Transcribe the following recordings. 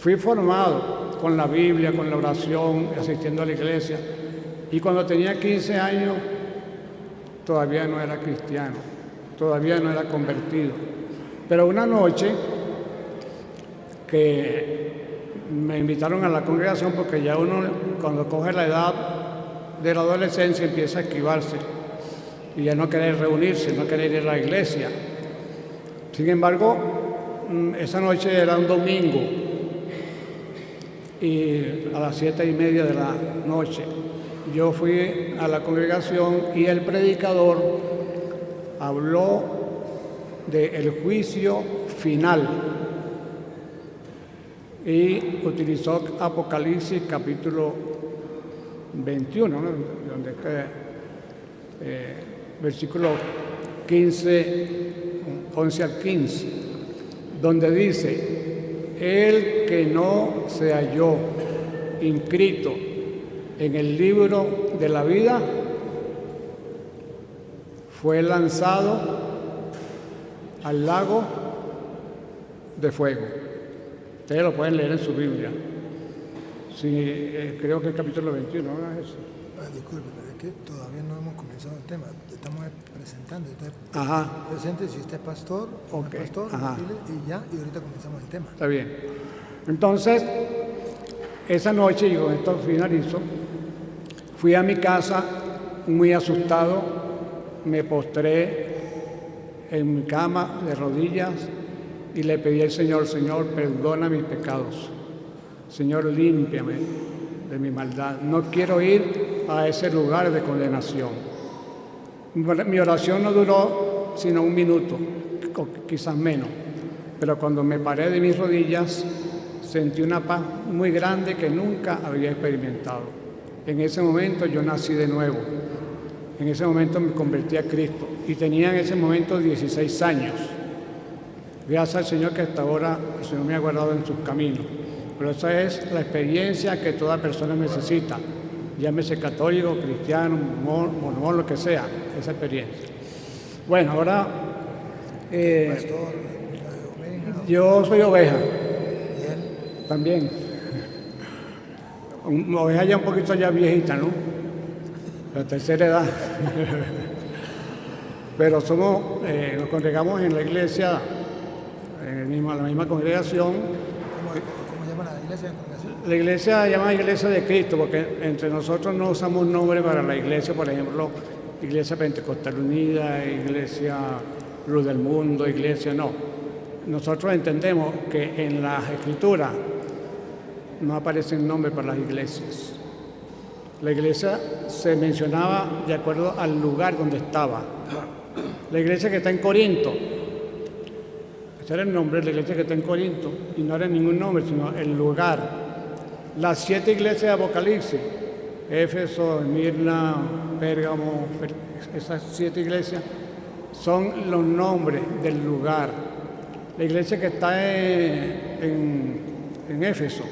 fui formado con la Biblia, con la oración, asistiendo a la iglesia. Y cuando tenía 15 años, todavía no era cristiano, todavía no era convertido. Pero una noche que me invitaron a la congregación, porque ya uno cuando coge la edad de la adolescencia empieza a esquivarse y ya no querer reunirse, no querer ir a la iglesia. Sin embargo, esa noche era un domingo y a las 7:30 de la noche yo fui a la congregación y el predicador habló del juicio final y utilizó Apocalipsis capítulo 21, ¿no? Donde versículo 11 al 15, donde dice: el que no se halló inscrito en el libro de la vida fue lanzado al lago de fuego. Ustedes lo pueden leer en su Biblia. Sí, creo que el capítulo 21, ¿no es eso? Disculpe, pero es que todavía no hemos comenzado el tema. Estamos presentando. Usted presente si usted es pastor o no es pastor, y ahorita comenzamos el tema. Está bien. Entonces, esa noche, y con esto finalizo, fui a mi casa muy asustado, me postré en mi cama de rodillas y le pedí al Señor: Señor, perdona mis pecados. Señor, límpiame de mi maldad. No quiero ir a ese lugar de condenación. Mi oración no duró sino un minuto, quizás menos, pero cuando me paré de mis rodillas sentí una paz muy grande que nunca había experimentado. En ese momento yo nací de nuevo. En ese momento me convertí a Cristo y tenía en ese momento 16 años. Gracias al Señor que hasta ahora el Señor me ha guardado en sus caminos. Pero esa es la experiencia que toda persona necesita, llámese católico, cristiano, mormón, lo que sea, esa experiencia. Bueno, ahora yo soy oveja. También. Oveja ya un poquito ya viejita, ¿no? La tercera edad. Pero nos congregamos en la iglesia, la misma congregación. La iglesia se llama Iglesia de Cristo, porque entre nosotros no usamos nombre para la iglesia, por ejemplo, Iglesia Pentecostal Unida, Iglesia Luz del Mundo, Iglesia, no. Nosotros entendemos que en las Escrituras no aparecen nombres para las iglesias. La iglesia se mencionaba de acuerdo al lugar donde estaba. La iglesia que está en Corinto, ese era el nombre de la iglesia que está en Corinto, y no era ningún nombre, sino el lugar. Las 7 iglesias de Apocalipsis, Éfeso, Esmirna, Pérgamo, esas 7 iglesias son los nombres del lugar. La iglesia que está en Éfeso,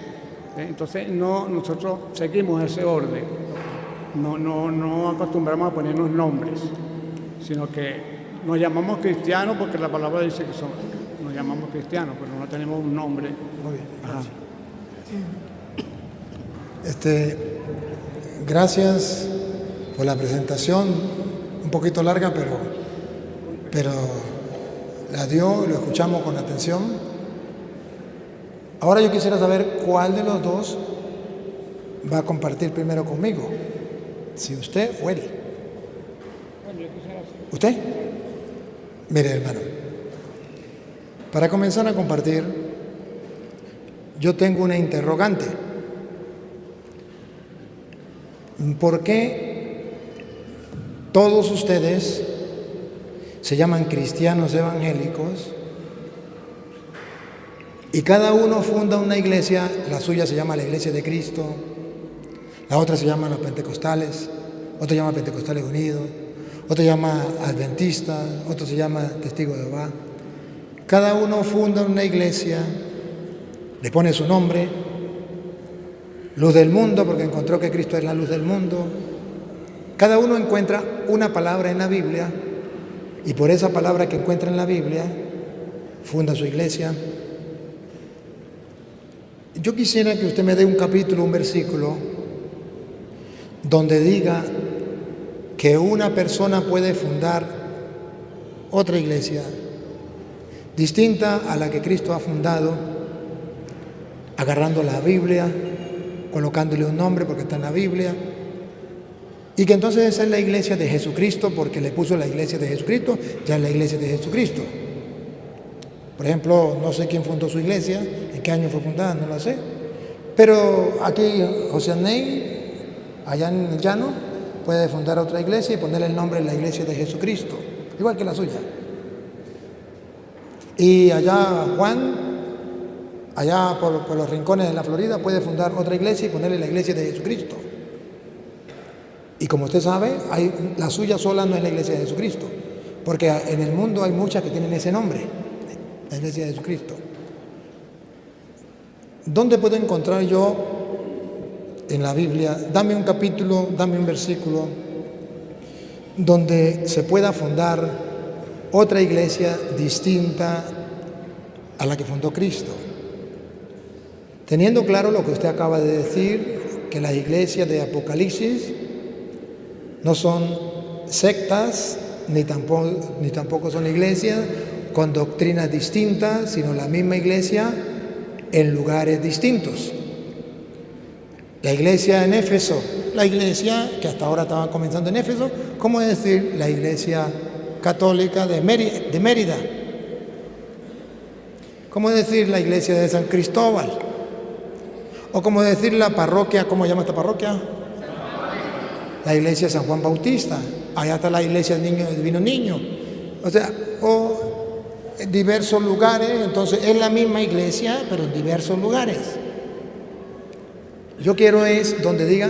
entonces nosotros seguimos ese orden, no acostumbramos a ponernos nombres, sino que nos llamamos cristianos porque la palabra dice que nos llamamos cristianos, pero no tenemos un nombre. Muy bien, gracias por la presentación, un poquito larga, pero la dio, lo escuchamos con atención. Ahora yo quisiera saber cuál de los dos va a compartir primero conmigo, si usted o él. ¿Usted? Mire, hermano, para comenzar a compartir, yo tengo una interrogante. ¿Por qué todos ustedes se llaman cristianos evangélicos y cada uno funda una iglesia? La suya se llama la Iglesia de Cristo, la otra se llama los Pentecostales, otro se llama Pentecostales Unidos, otro se llama Adventista, otro se llama Testigo de Jehová. Cada uno funda una iglesia, le pone su nombre, Luz del Mundo, porque encontró que Cristo es la luz del mundo. Cada uno encuentra una palabra en la Biblia y por esa palabra que encuentra en la Biblia funda su iglesia. Yo quisiera que usted me dé un capítulo, un versículo, donde diga que una persona puede fundar otra iglesia distinta a la que Cristo ha fundado, agarrando la Biblia, colocándole un nombre porque está en la Biblia, y que entonces esa es la iglesia de Jesucristo porque le puso la iglesia de Jesucristo, ya es la iglesia de Jesucristo. Por ejemplo, no sé quién fundó su iglesia, en qué año fue fundada, no lo sé, pero aquí José Ney, allá en el llano, puede fundar otra iglesia y ponerle el nombre de la iglesia de Jesucristo, igual que la suya. Y allá Juan, allá por los rincones de la Florida, puede fundar otra iglesia y ponerle la iglesia de Jesucristo. Y como usted sabe, la suya sola no es la iglesia de Jesucristo, porque en el mundo hay muchas que tienen ese nombre, la iglesia de Jesucristo. ¿Dónde puedo encontrar yo en la Biblia? Dame un capítulo, dame un versículo donde se pueda fundar otra iglesia distinta a la que fundó Cristo. Teniendo claro lo que usted acaba de decir, que las iglesias de Apocalipsis no son sectas, ni tampoco son iglesias con doctrinas distintas, sino la misma iglesia en lugares distintos. La iglesia en Éfeso, la iglesia que hasta ahora estaba comenzando en Éfeso, ¿cómo decir la iglesia católica de Mérida? ¿Cómo decir la iglesia de San Cristóbal? ¿O cómo decir la parroquia, cómo se llama esta parroquia? La iglesia de San Juan Bautista, allá está la iglesia del Divino Niño. O sea, o en diversos lugares, entonces es la misma iglesia, pero en diversos lugares. Yo quiero es donde diga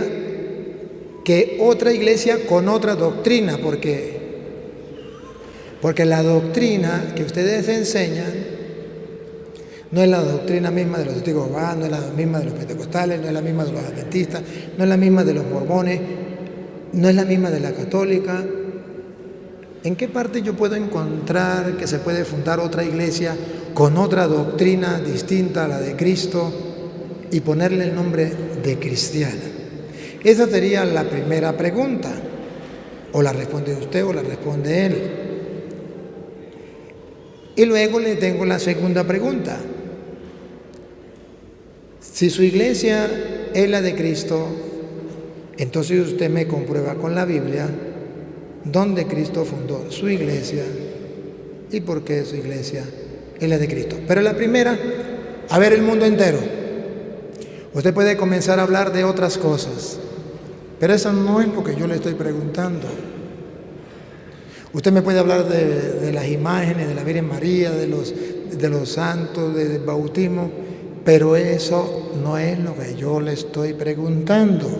que otra iglesia con otra doctrina, porque la doctrina que ustedes enseñan no es la doctrina misma de los testigos de Jehová, no es la misma de los pentecostales, no es la misma de los adventistas, no es la misma de los mormones, no es la misma de la católica. ¿En qué parte yo puedo encontrar que se puede fundar otra iglesia con otra doctrina distinta a la de Cristo y ponerle el nombre de cristiana? Esa sería la primera pregunta. O la responde usted o la responde él. Y luego le tengo la segunda pregunta. Si su iglesia es la de Cristo, entonces usted me comprueba con la Biblia dónde Cristo fundó su iglesia y por qué su iglesia es la de Cristo. Pero la primera, a ver el mundo entero. Usted puede comenzar a hablar de otras cosas, pero eso no es lo que yo le estoy preguntando. Usted me puede hablar de las imágenes, de la Virgen María, de los santos, del bautismo, pero eso no es lo que yo le estoy preguntando.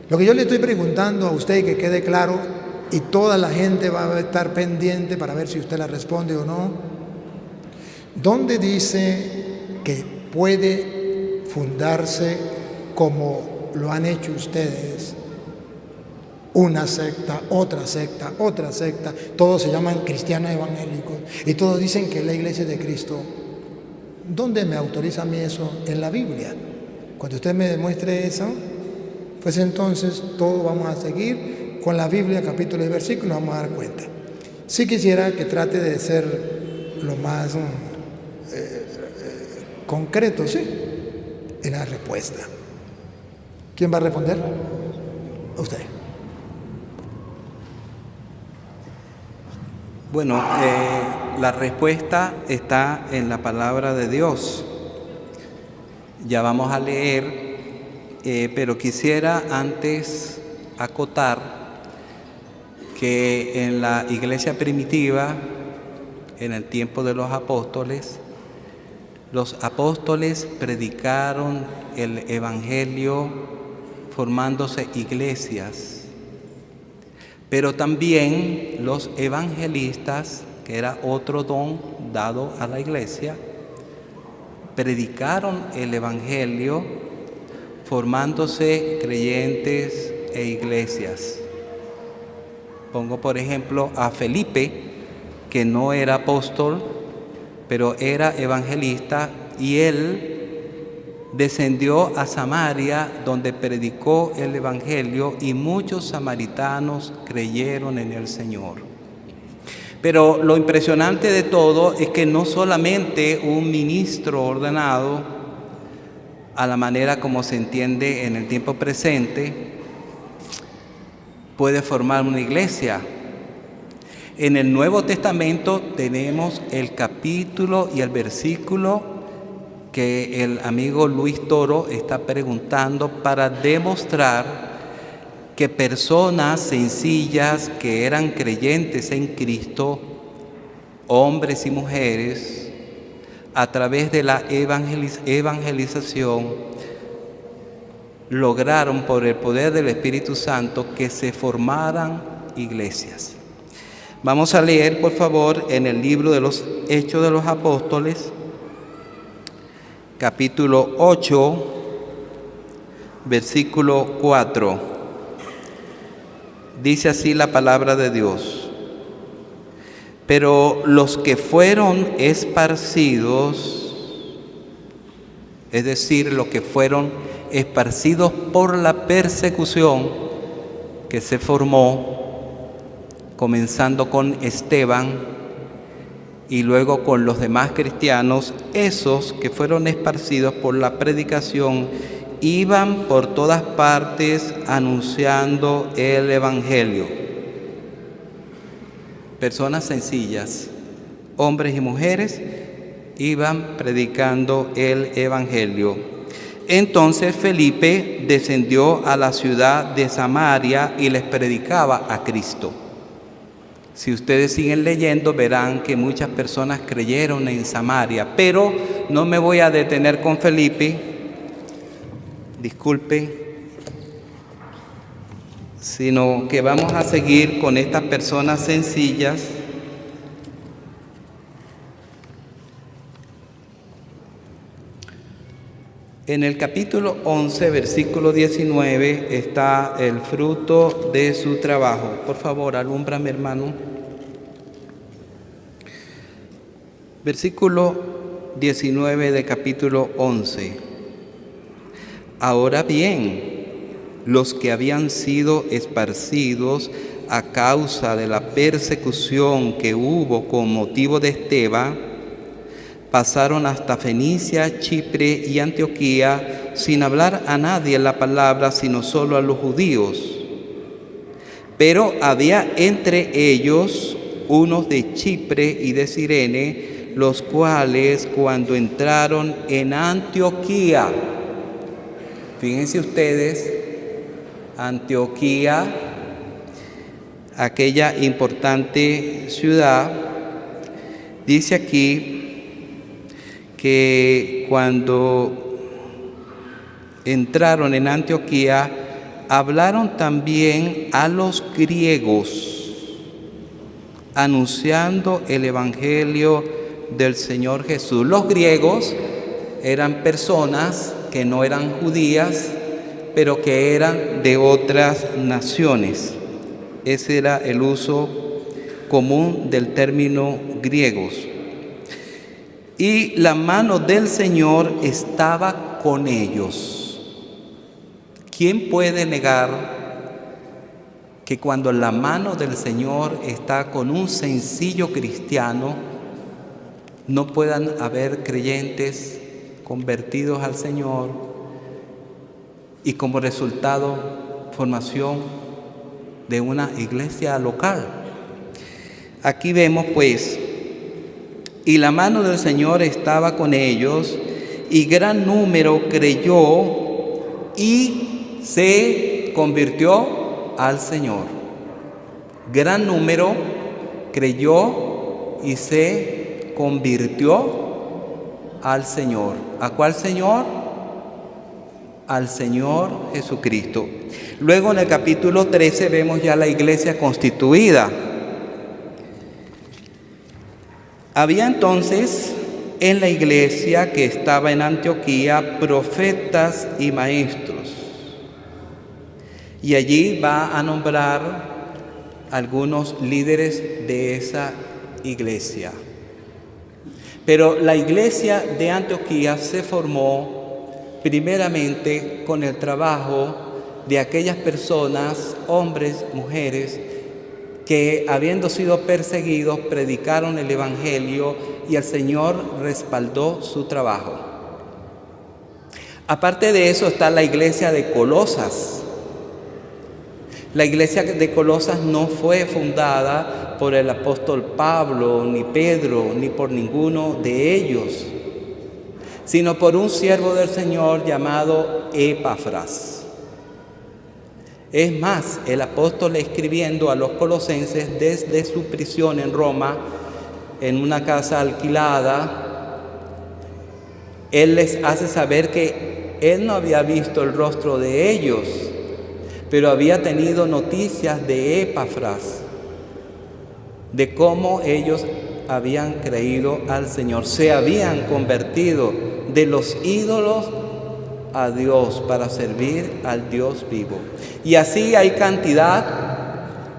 Lo que yo le estoy preguntando a usted, que quede claro, y toda la gente va a estar pendiente para ver si usted la responde o no, ¿dónde dice que puede fundarse como lo han hecho ustedes? Una secta, otra secta, otra secta, todos se llaman cristianos evangélicos y todos dicen que es la iglesia de Cristo. ¿Dónde me autoriza a mí eso? En la Biblia. Cuando usted me demuestre eso, pues entonces todos vamos a seguir con la Biblia, capítulo y versículo, vamos a dar cuenta. Sí quisiera que trate de ser lo más concreto, ¿sí?, en la respuesta. ¿Quién va a responder? Usted. Bueno, la respuesta está en la palabra de Dios. Ya vamos a leer, pero quisiera antes acotar que en la iglesia primitiva, en el tiempo de los apóstoles predicaron el evangelio formándose iglesias. Pero también los evangelistas, que era otro don dado a la iglesia, predicaron el evangelio formándose creyentes e iglesias. Pongo por ejemplo a Felipe, que no era apóstol, pero era evangelista, y él descendió a Samaria, donde predicó el Evangelio, y muchos samaritanos creyeron en el Señor. Pero lo impresionante de todo es que no solamente un ministro ordenado, a la manera como se entiende en el tiempo presente, puede formar una iglesia. En el Nuevo Testamento tenemos el capítulo y el versículo que el amigo Luis Toro está preguntando para demostrar que personas sencillas que eran creyentes en Cristo, hombres y mujeres, a través de la evangelización, lograron por el poder del Espíritu Santo que se formaran iglesias. Vamos a leer, por favor, en el libro de los Hechos de los Apóstoles, capítulo 8, versículo 4. Dice así la palabra de Dios: pero los que fueron esparcidos, es decir, los que fueron esparcidos por la persecución que se formó, comenzando con Esteban y luego con los demás cristianos, esos que fueron esparcidos por la predicación iban por todas partes anunciando el Evangelio. Personas sencillas, hombres y mujeres, iban predicando el Evangelio. Entonces Felipe descendió a la ciudad de Samaria y les predicaba a Cristo. Si ustedes siguen leyendo, verán que muchas personas creyeron en Samaria, pero no me voy a detener con Felipe, disculpe, sino que vamos a seguir con estas personas sencillas. En el capítulo 11, versículo 19, está el fruto de su trabajo. Por favor, alúmbrame, hermano. Versículo 19 de capítulo 11. Ahora bien, los que habían sido esparcidos a causa de la persecución que hubo con motivo de Esteban, pasaron hasta Fenicia, Chipre y Antioquía sin hablar a nadie la palabra, sino solo a los judíos. Pero había entre ellos unos de Chipre y de Cirene, los cuales cuando entraron en Antioquía, fíjense ustedes, Antioquía, aquella importante ciudad, dice aquí que cuando entraron en Antioquía, hablaron también a los griegos, anunciando el Evangelio del Señor Jesús. Los griegos eran personas que no eran judías, pero que eran de otras naciones. Ese era el uso común del término griegos. Y la mano del Señor estaba con ellos. ¿Quién puede negar que cuando la mano del Señor está con un sencillo cristiano, no puedan haber creyentes convertidos al Señor y como resultado formación de una iglesia local? Aquí vemos pues: y la mano del Señor estaba con ellos, y gran número creyó y se convirtió al Señor. Gran número creyó y se convirtió al Señor. ¿A cuál Señor? Al Señor Jesucristo. Luego en el capítulo 13 vemos ya la iglesia constituida. Había entonces en la iglesia que estaba en Antioquía profetas y maestros. Y allí va a nombrar algunos líderes de esa iglesia. Pero la iglesia de Antioquía se formó primeramente con el trabajo de aquellas personas, hombres, mujeres, que habiendo sido perseguidos, predicaron el Evangelio y el Señor respaldó su trabajo. Aparte de eso está la iglesia de Colosas. La iglesia de Colosas no fue fundada por el apóstol Pablo, ni Pedro, ni por ninguno de ellos, sino por un siervo del Señor llamado Epafras. Es más, el apóstol escribiendo a los colosenses desde su prisión en Roma, en una casa alquilada, él les hace saber que él no había visto el rostro de ellos, pero había tenido noticias de Epafras, de cómo ellos habían creído al Señor, se habían convertido de los ídolos a Dios para servir al Dios vivo. Y así hay cantidad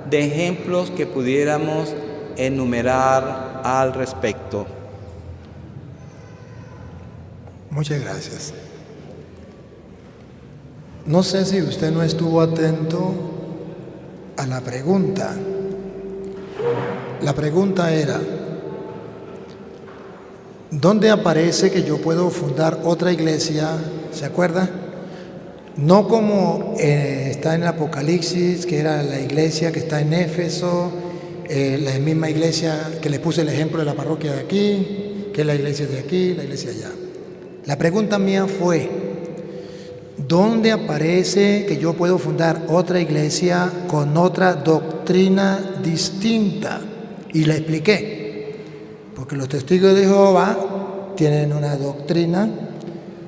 de ejemplos que pudiéramos enumerar al respecto. Muchas gracias. No sé si usted no estuvo atento a la pregunta. La pregunta era, ¿dónde aparece que yo puedo fundar otra iglesia? ¿Se acuerda? No como está en el Apocalipsis, que era la iglesia que está en Éfeso, la misma iglesia que le puse el ejemplo de la parroquia de aquí, que es la iglesia de aquí, la iglesia allá. La pregunta mía fue, ¿dónde aparece que yo puedo fundar otra iglesia con otra doctrina distinta? Y le expliqué, porque los testigos de Jehová tienen una doctrina,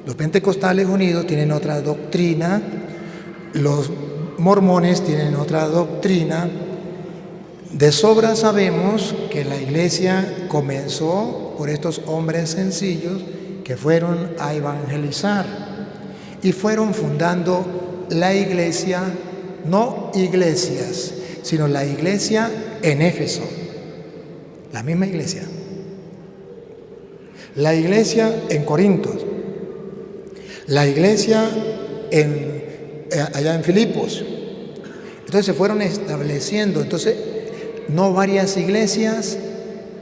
los pentecostales unidos tienen otra doctrina, los mormones tienen otra doctrina. De sobra sabemos que la iglesia comenzó por estos hombres sencillos que fueron a evangelizar y fueron fundando la iglesia, no iglesias, sino la iglesia en Éfeso, la misma iglesia. La iglesia en Corintios, la iglesia allá en Filipos. Entonces se fueron estableciendo, entonces no varias iglesias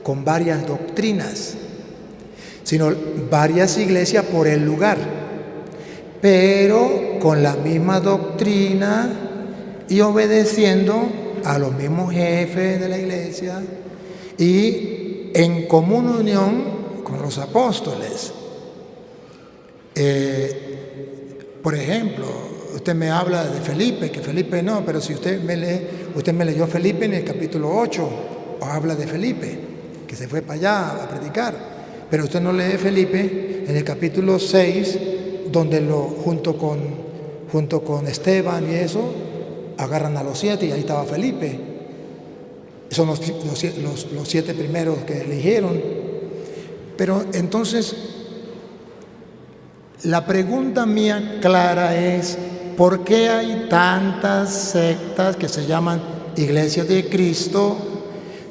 con varias doctrinas, sino varias iglesias por el lugar, pero con la misma doctrina y obedeciendo a los mismos jefes de la iglesia y en común unión con los apóstoles. Por ejemplo, usted me habla de Felipe, que Felipe no, pero si usted me leyó Felipe en el capítulo 8, o habla de Felipe, que se fue para allá a predicar, pero usted no lee Felipe en el capítulo 6, donde junto con Esteban y eso, agarran a los 7 y ahí estaba Felipe. Son los 7 primeros que eligieron. Pero entonces, la pregunta mía clara es, ¿por qué hay tantas sectas que se llaman Iglesias de Cristo,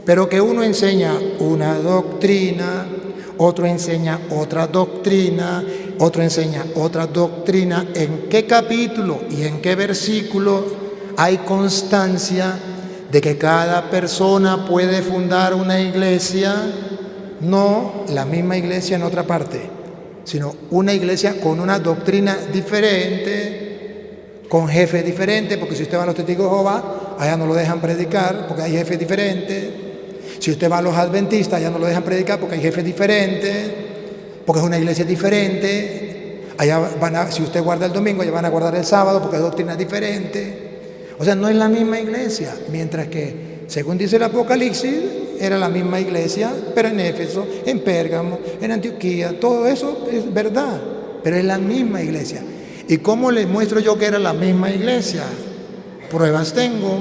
pero que uno enseña una doctrina, otro enseña otra doctrina, otro enseña otra doctrina? ¿En qué capítulo y en qué versículo hay constancia de que cada persona puede fundar una iglesia? No la misma iglesia en otra parte, sino una iglesia con una doctrina diferente, con jefes diferentes, porque si usted va a los testigos de Jehová, allá no lo dejan predicar porque hay jefes diferentes. Si usted va a los adventistas, allá no lo dejan predicar porque hay jefes diferentes, porque es una iglesia diferente. Allá si usted guarda el domingo, allá van a guardar el sábado porque es doctrina diferente. O sea, no es la misma iglesia, mientras que, según dice el Apocalipsis, era la misma iglesia, pero en Éfeso, en Pérgamo, en Antioquía, todo eso es verdad, pero es la misma iglesia. ¿Y cómo les muestro yo que era la misma iglesia? Pruebas tengo.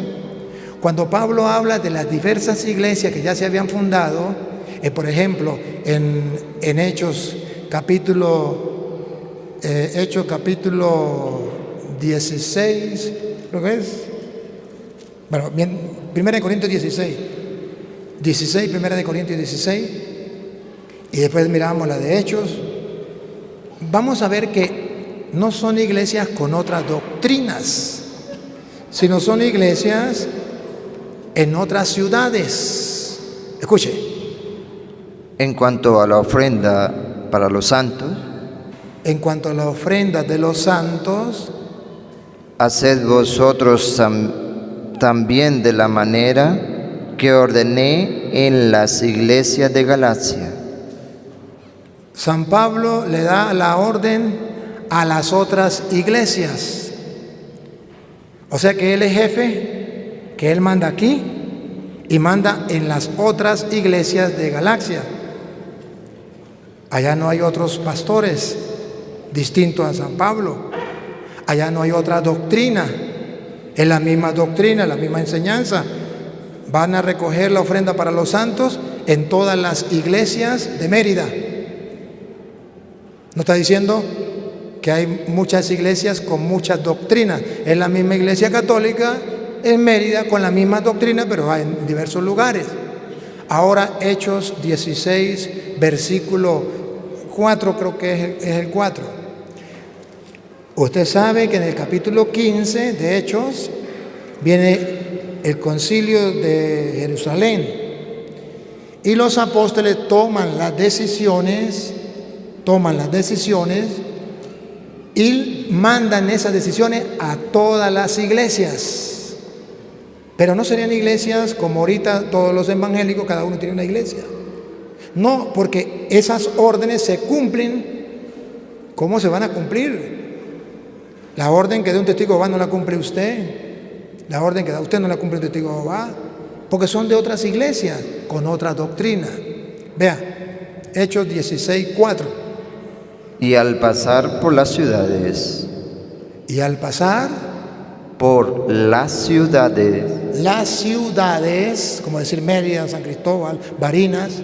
Cuando Pablo habla de las diversas iglesias que ya se habían fundado, por ejemplo, en Hechos capítulo 16, creo que es, bueno, 1 Corintios 16, 1 Corintios 16, y después miramos la de Hechos. Vamos a ver que no son iglesias con otras doctrinas, sino son iglesias en otras ciudades. Escuche. En cuanto a la ofrenda para los santos, En cuanto a la ofrenda de los santos, haced vosotros también de la manera que ordené en las iglesias de Galacia. San Pablo le da la orden a las otras iglesias. O sea que él es jefe, que él manda aquí y manda en las otras iglesias de Galacia. Allá no hay otros pastores distintos a San Pablo. Allá no hay otra doctrina. Es la misma doctrina, la misma enseñanza. Van a recoger la ofrenda para los santos en todas las iglesias de Mérida. No está diciendo que hay muchas iglesias con muchas doctrinas. Es la misma iglesia católica en Mérida con la misma doctrina, pero hay en diversos lugares. Ahora Hechos 16, versículo 4, creo que es el 4. Usted sabe que en el capítulo 15 de Hechos viene el concilio de Jerusalén y los apóstoles toman las decisiones y mandan esas decisiones a todas las iglesias. Pero no serían iglesias como ahorita todos los evangélicos, cada uno tiene una iglesia. No, porque esas órdenes se cumplen. ¿Cómo se van a cumplir? La orden que da un testigo de Jehová no la cumple usted. La orden que da usted no la cumple un testigo de Jehová, porque son de otras iglesias con otra doctrina. Vea, Hechos 16, 4. Y al pasar por las ciudades, las ciudades, como decir Mérida, San Cristóbal, Barinas,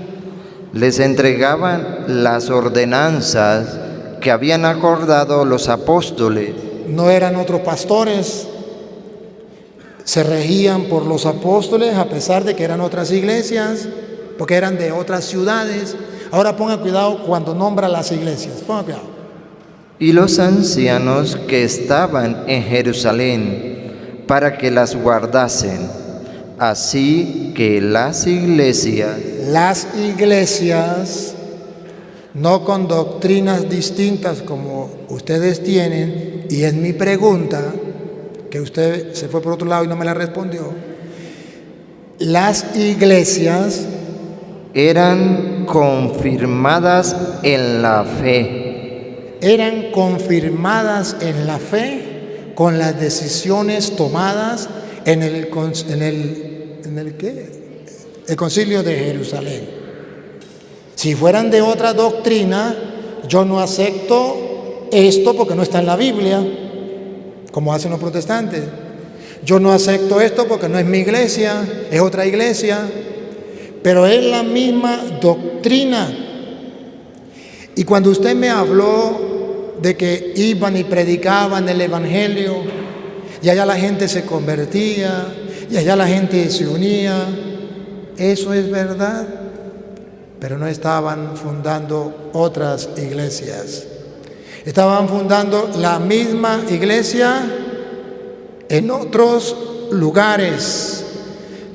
les entregaban las ordenanzas que habían acordado los apóstoles. no eran otros pastores, se regían por los apóstoles a pesar de que eran otras iglesias, porque eran de otras ciudades. Ahora ponga cuidado cuando nombra las iglesias, ponga cuidado. Y los ancianos que estaban en Jerusalén para que las guardasen. Así que las iglesias, no con doctrinas distintas como ustedes tienen, y es mi pregunta, que usted se fue por otro lado y no me la respondió. Las iglesias eran confirmadas en la fe. Eran confirmadas en la fe con las decisiones tomadas en el concilio de Jerusalén. Si fueran de otra doctrina, yo no acepto esto porque no está en la Biblia, como hacen los protestantes. Yo no acepto esto porque no es mi iglesia, es otra iglesia, pero es la misma doctrina. Y cuando usted me habló de que iban y predicaban el evangelio, y allá la gente se convertía, y allá la gente se unía, eso es verdad, pero no estaban fundando otras iglesias. Estaban fundando la misma iglesia en otros lugares.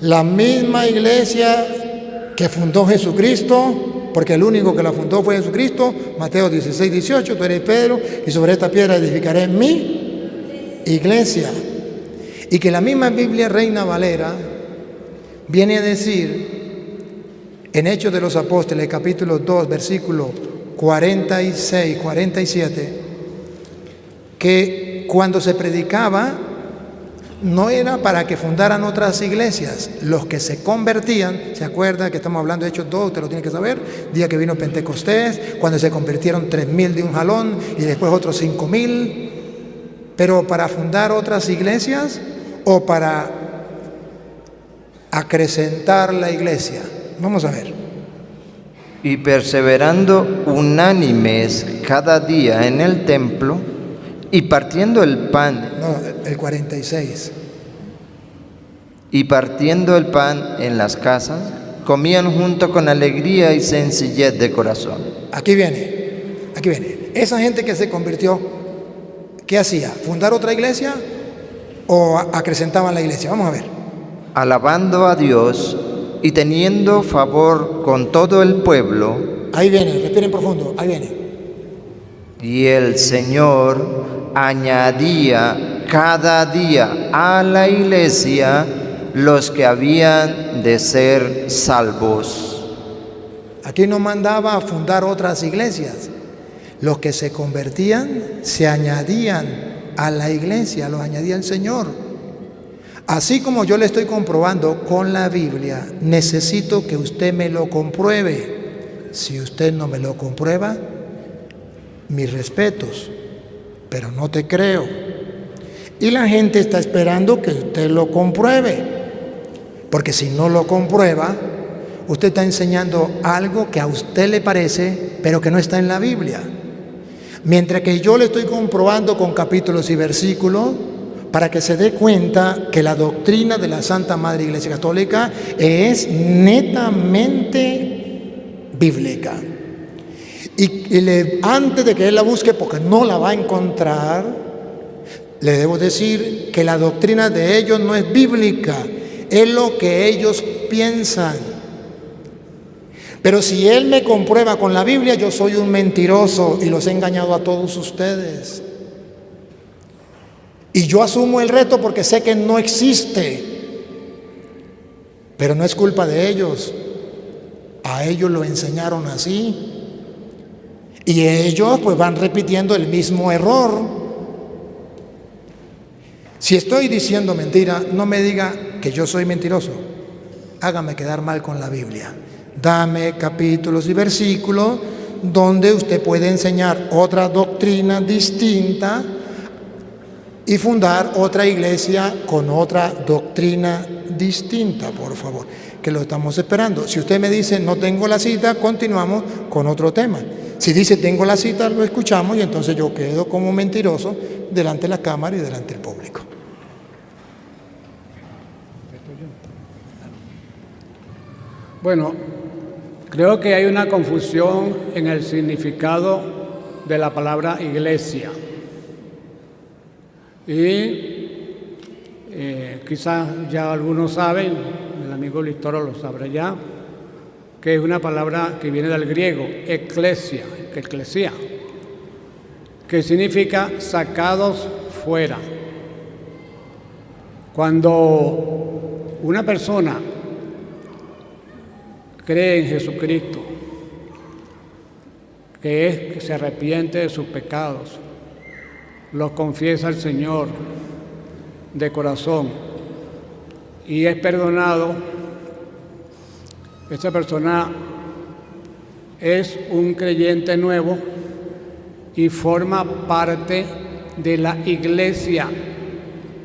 La misma iglesia que fundó Jesucristo, porque el único que la fundó fue Jesucristo. Mateo 16, 18, tú eres Pedro, y sobre esta piedra edificaré mi iglesia. Y que la misma Biblia Reina Valera viene a decir en Hechos de los Apóstoles, capítulo 2, versículo 46, 47, que cuando se predicaba no era para que fundaran otras iglesias. Los que se convertían, ¿se acuerda que estamos hablando de Hechos 2? Usted lo tiene que saber. Día que vino Pentecostés, cuando se convirtieron 3,000 de un jalón y después otros 5,000. Pero para fundar otras iglesias o para acrecentar la iglesia. Vamos a ver. Y perseverando unánimes cada día en el templo y partiendo el pan. No, el 46. Y partiendo el pan en las casas, comían junto con alegría y sencillez de corazón. Aquí viene. Esa gente que se convirtió, ¿qué hacía? ¿Fundar otra iglesia o acrecentaban la iglesia? Vamos a ver. alabando a Dios y teniendo favor con todo el pueblo. Ahí viene, respiren profundo, ahí viene. Y el Señor añadía cada día a la iglesia los que habían de ser salvos. Aquí no mandaba a fundar otras iglesias. Los que se convertían se añadían a la iglesia, los añadía el Señor. Así como yo le estoy comprobando con la Biblia, necesito que usted me lo compruebe. Si usted no me lo comprueba, mis respetos, pero no te creo. Y la gente está esperando que usted lo compruebe, porque si no lo comprueba, usted está enseñando algo que a usted le parece, pero que no está en la Biblia. Mientras que yo le estoy comprobando con capítulos y versículos, para que se dé cuenta que la doctrina de la Santa Madre Iglesia Católica es netamente bíblica. Antes de que él la busque, porque no la va a encontrar, le debo decir que la doctrina de ellos no es bíblica, es lo que ellos piensan. Pero si él me comprueba con la Biblia, yo soy un mentiroso y los he engañado a todos ustedes. Y yo asumo el reto porque sé que no existe. Pero no es culpa de ellos. A ellos lo enseñaron así. Y ellos pues van repitiendo el mismo error. Si estoy diciendo mentira, no me diga que yo soy mentiroso. Hágame quedar mal con la Biblia. Dame capítulos y versículos donde usted puede enseñar otra doctrina distinta y fundar otra iglesia con otra doctrina distinta, por favor, que lo estamos esperando. Si usted me dice no tengo la cita, continuamos con otro tema. Si dice tengo la cita, lo escuchamos y entonces yo quedo como mentiroso delante de la cámara y delante del público. Bueno, creo que hay una confusión en el significado de la palabra iglesia. Y quizás ya algunos saben, el amigo Listoro lo sabrá ya, que es una palabra que viene del griego, eclesia, que significa sacados fuera. Cuando una persona cree en Jesucristo, que se arrepiente de sus pecados, los confiesa al Señor de corazón y es perdonado, esa persona es un creyente nuevo y forma parte de la iglesia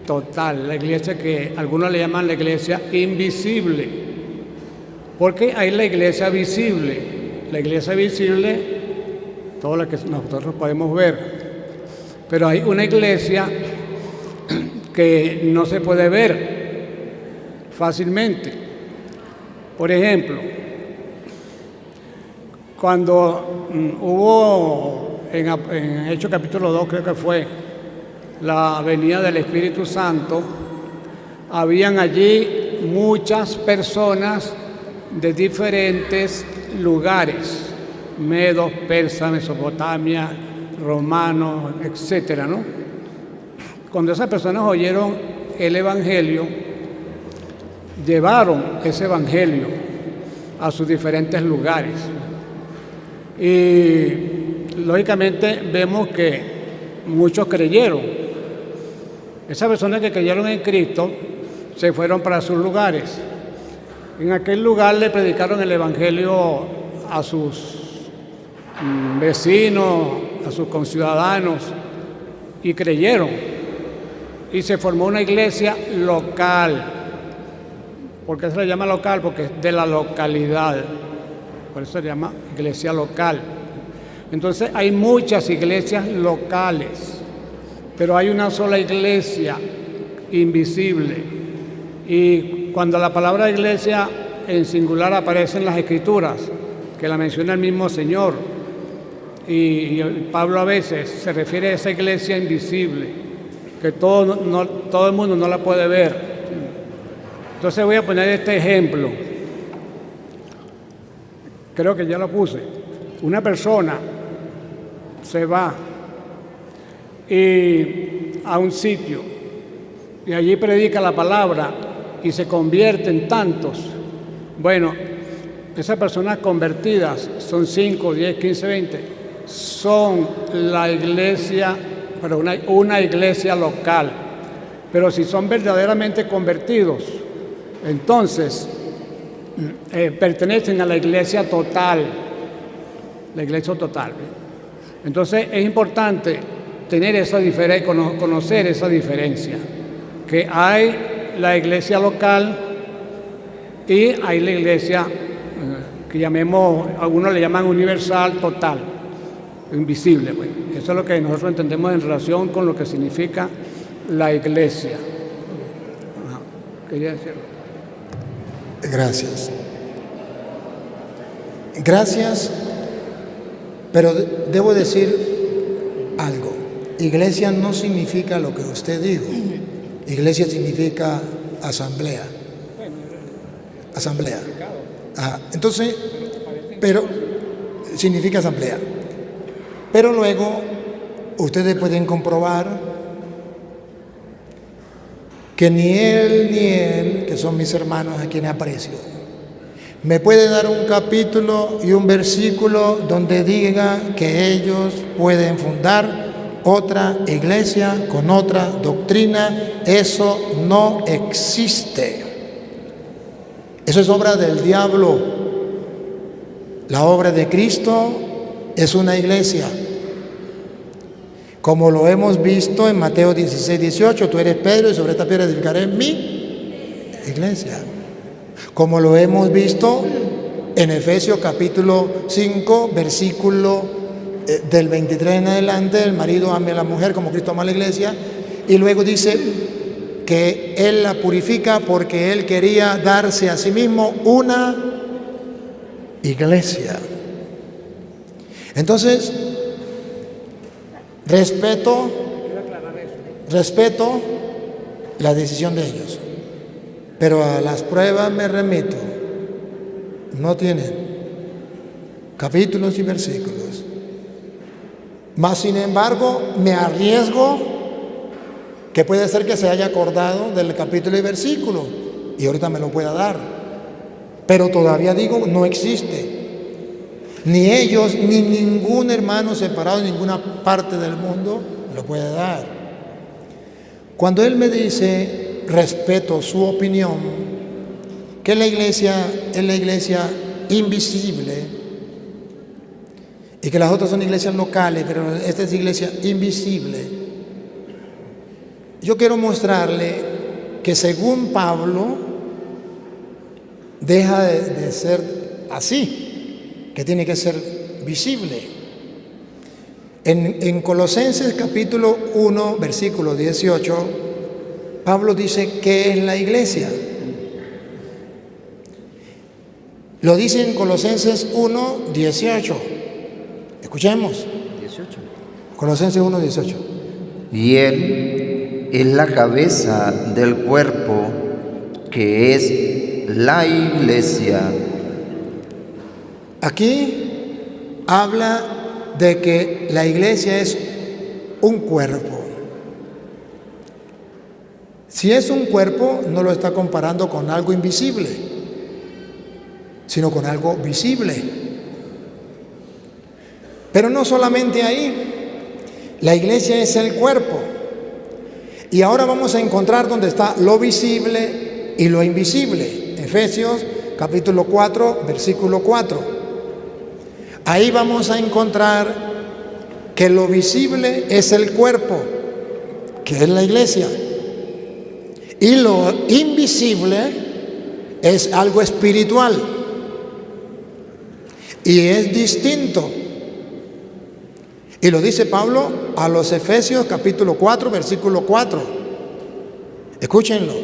total, la iglesia que algunos le llaman la iglesia invisible, porque hay la iglesia visible, todo lo que nosotros podemos ver. Pero hay una iglesia que no se puede ver fácilmente. Por ejemplo, cuando hubo en Hechos capítulo 2, creo que fue, la venida del Espíritu Santo, habían allí muchas personas de diferentes lugares, medos, persas, Mesopotamia, romanos, etcétera, ¿no? Cuando esas personas oyeron el evangelio, llevaron ese evangelio a sus diferentes lugares. Y lógicamente vemos que muchos creyeron. Esas personas que creyeron en Cristo se fueron para sus lugares. En aquel lugar le predicaron el evangelio a sus vecinos, a sus conciudadanos, y creyeron. Y se formó una iglesia local. ¿Por qué se le llama local? Porque es de la localidad. Por eso se llama iglesia local. Entonces hay muchas iglesias locales, pero hay una sola iglesia invisible. Y cuando la palabra iglesia en singular aparece en las Escrituras, que la menciona el mismo Señor, y Pablo a veces se refiere a esa iglesia invisible, que todo el mundo no la puede ver. Entonces voy a poner este ejemplo. Creo que ya lo puse. Una persona se va a un sitio y allí predica la palabra y se convierte en tantos. Bueno, esas personas convertidas son 5, 10, 15, 20. Son la iglesia, pero una iglesia local. Pero si son verdaderamente convertidos, entonces pertenecen a la iglesia total. La iglesia total. Entonces es importante tener esa diferencia, conocer esa diferencia, que hay la iglesia local y hay la iglesia que llamemos, algunos le llaman universal, total, invisible. Pues. Eso es lo que nosotros entendemos en relación con lo que significa la iglesia. Quería decirlo. Gracias. Gracias, pero debo decir algo. Iglesia no significa lo que usted dijo. Iglesia significa asamblea. Asamblea. Entonces, pero significa asamblea. Pero luego ustedes pueden comprobar que ni él, que son mis hermanos a quienes aprecio, me puede dar un capítulo y un versículo donde diga que ellos pueden fundar otra iglesia con otra doctrina. Eso no existe. Eso es obra del diablo. La obra de Cristo es una iglesia. Como lo hemos visto en Mateo 16, 18, tú eres Pedro y sobre esta piedra edificaré mi iglesia. Como lo hemos visto en Efesios capítulo 5, versículo del 23 en adelante, el marido ame a la mujer como Cristo ama a la iglesia, y luego dice que Él la purifica porque Él quería darse a sí mismo una iglesia. Entonces, respeto la decisión de ellos, pero a las pruebas me remito. No tienen capítulos y versículos. Mas, sin embargo, me arriesgo que puede ser que se haya acordado del capítulo y versículo y ahorita me lo pueda dar. Pero todavía digo, no existe. Ni ellos, ni ningún hermano separado en ninguna parte del mundo me lo puede dar. Cuando él me dice, respeto su opinión, que la iglesia es la iglesia invisible y que las otras son iglesias locales, pero esta es iglesia invisible, yo quiero mostrarle que según Pablo deja de ser así, que tiene que ser visible. En Colosenses capítulo 1, versículo 18, Pablo dice ¿qué es la iglesia? Lo dice en Colosenses 1, 18. Escuchemos. 18. Colosenses 1, 18. Y Él es la cabeza del cuerpo, que es la iglesia. Aquí habla de que la iglesia es un cuerpo. Si es un cuerpo, no lo está comparando con algo invisible, sino con algo visible. Pero no solamente ahí, la iglesia es el cuerpo. Y ahora vamos a encontrar donde está lo visible y lo invisible. Efesios capítulo 4, versículo 4. Ahí vamos a encontrar que lo visible es el cuerpo, que es la iglesia. Y lo invisible es algo espiritual. Y es distinto. Y lo dice Pablo a los Efesios capítulo 4, versículo 4. Escúchenlo.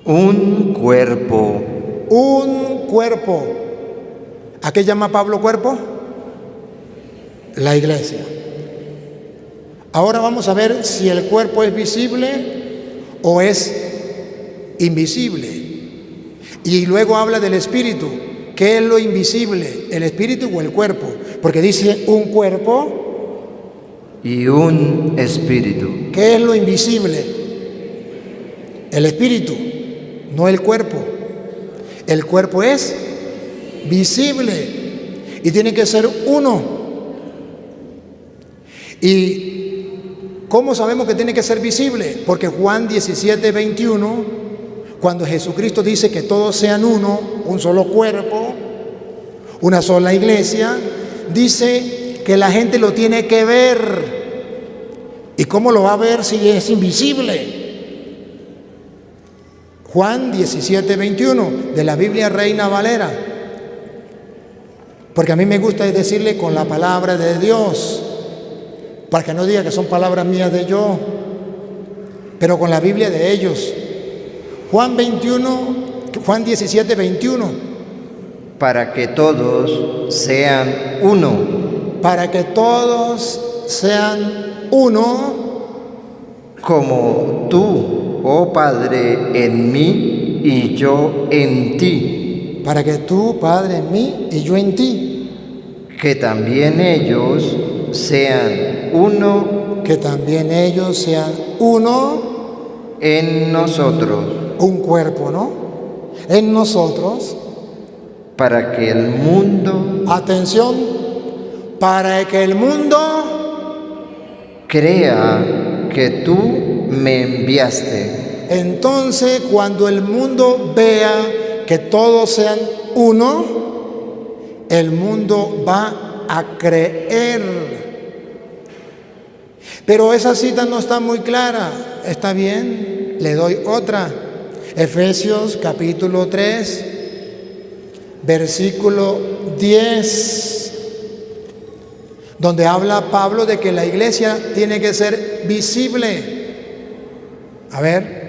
Un cuerpo. Un cuerpo. ¿A qué llama Pablo cuerpo? la iglesia. Ahora vamos a ver si el cuerpo es visible o es invisible. Y luego habla del espíritu. ¿Qué es lo invisible? ¿El espíritu o el cuerpo? Porque dice un cuerpo y un espíritu. ¿Qué es lo invisible? El espíritu, no el cuerpo. El cuerpo es visible y tiene que ser uno. ¿Y cómo sabemos que tiene que ser visible? Porque Juan 17:21, cuando Jesucristo dice que todos sean uno, un solo cuerpo, una sola iglesia, dice que la gente lo tiene que ver. ¿Y cómo lo va a ver si es invisible? Juan 17:21 de la Biblia Reina Valera, porque a mí me gusta decirle con la palabra de Dios, para que no diga que son palabras mías de yo, pero con la Biblia de ellos. Juan 17:21. Para que todos sean uno. Para que todos sean uno. Como tú, oh Padre, en mí y yo en ti. Para que tú, Padre, en mí y yo en ti. Que también ellos sean uno. Que también ellos sean uno. En nosotros. Un cuerpo, ¿no? En nosotros. Para que el mundo. Atención. Para que el mundo. Crea que tú me enviaste. Entonces, cuando el mundo vea que todos sean uno, el mundo va a creer. Pero esa cita no está muy clara. ¿Está bien? Le doy otra. Efesios capítulo 3, versículo 10. Donde habla Pablo de que la iglesia tiene que ser visible. A ver.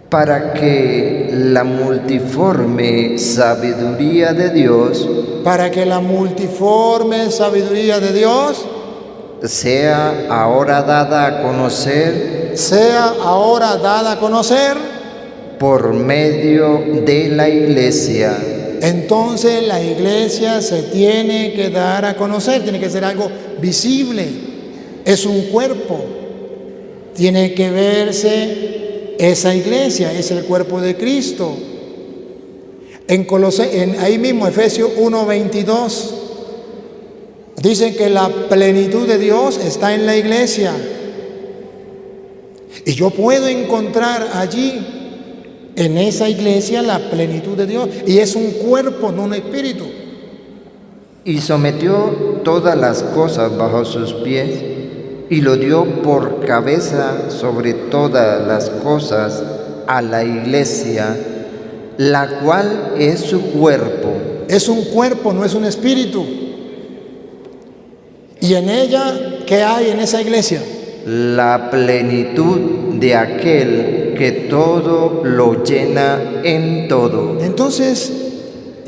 Para que la multiforme sabiduría de Dios. Para que la multiforme sabiduría de Dios. Sea ahora dada a conocer. Sea ahora dada a conocer. Por medio de la iglesia. Entonces la iglesia se tiene que dar a conocer, tiene que ser algo visible, es un cuerpo, tiene que verse esa iglesia, es el cuerpo de Cristo. Ahí mismo, Efesios 1:22, dicen que la plenitud de Dios está en la iglesia. Y yo puedo encontrar allí, en esa iglesia, la plenitud de Dios. Y es un cuerpo, no un espíritu. Y sometió todas las cosas bajo sus pies, y lo dio por cabeza sobre todas las cosas a la iglesia, la cual es su cuerpo. Es un cuerpo, no es un espíritu. Y en ella, ¿qué hay en esa iglesia? La plenitud de aquel que todo lo llena en todo. Entonces,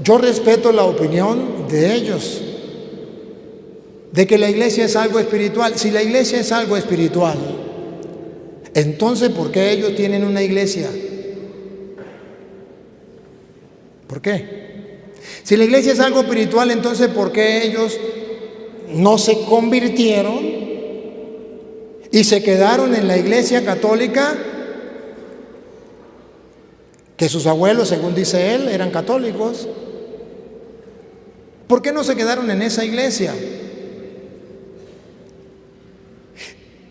yo respeto la opinión de ellos, de que la iglesia es algo espiritual. Si la iglesia es algo espiritual, entonces, ¿por qué ellos tienen una iglesia? ¿Por qué? Si la iglesia es algo espiritual, entonces, ¿por qué ellos no se convirtieron y se quedaron en la iglesia católica? Que sus abuelos, según dice él, eran católicos. ¿Por qué no se quedaron en esa iglesia?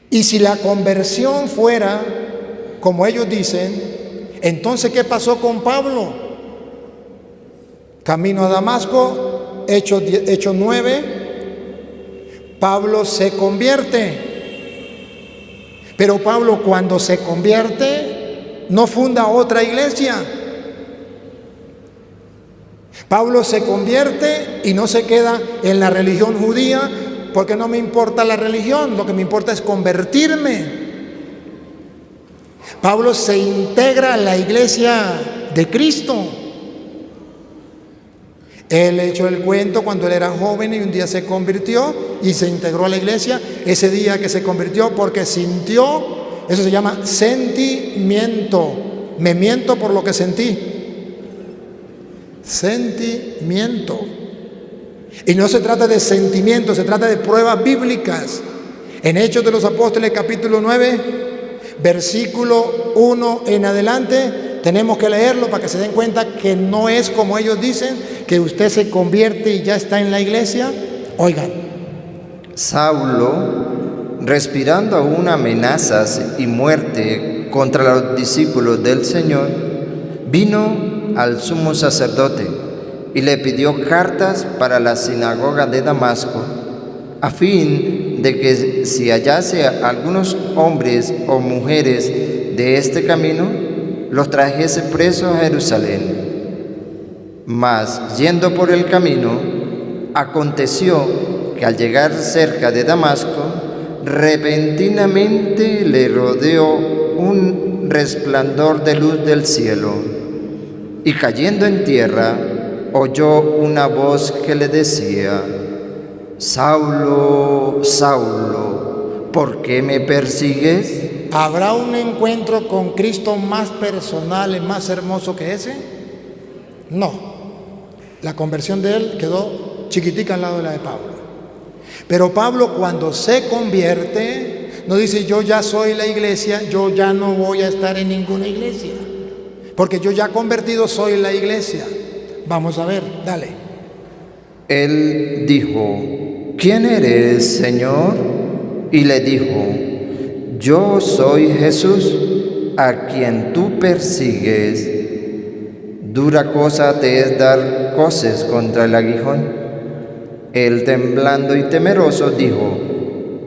Y si la conversión fuera como ellos dicen, entonces ¿qué pasó con Pablo? Camino a Damasco, Hechos 9, Pablo se convierte. Pero Pablo, cuando se convierte, no funda otra iglesia. Pablo se convierte y no se queda en la religión judía, porque no me importa la religión, lo que me importa es convertirme. Pablo se integra a la iglesia de Cristo Él echó el cuento cuando él era joven y un día se convirtió y se integró a la iglesia. Ese día que se convirtió porque sintió, eso se llama sentimiento. Me miento por lo que sentí. Sentimiento. Y no se trata de sentimientos, se trata de pruebas bíblicas. En Hechos de los Apóstoles capítulo 9, versículo 1 en adelante, tenemos que leerlo para que se den cuenta que no es como ellos dicen, que usted se convierte y ya está en la iglesia. Oigan. Saulo, respirando aún amenazas y muerte contra los discípulos del Señor, vino al sumo sacerdote y le pidió cartas para la sinagoga de Damasco, a fin de que si hallase a algunos hombres o mujeres de este camino, los trajese presos a Jerusalén. Mas, yendo por el camino, aconteció que al llegar cerca de Damasco, repentinamente le rodeó un resplandor de luz del cielo, y cayendo en tierra, oyó una voz que le decía: Saulo, Saulo, ¿por qué me persigues? ¿Habrá un encuentro con Cristo más personal y más hermoso que ese? No. La conversión de él quedó chiquitica al lado de la de Pablo. Pero Pablo, cuando se convierte, no dice: yo ya soy la iglesia, yo ya no voy a estar en ninguna iglesia, porque yo ya convertido soy la iglesia. Vamos a ver, dale. Él dijo: ¿quién eres, Señor? Y le dijo: yo soy Jesús, a quien tú persigues. Dura cosa te es dar coces contra el aguijón. Él, temblando y temeroso, dijo: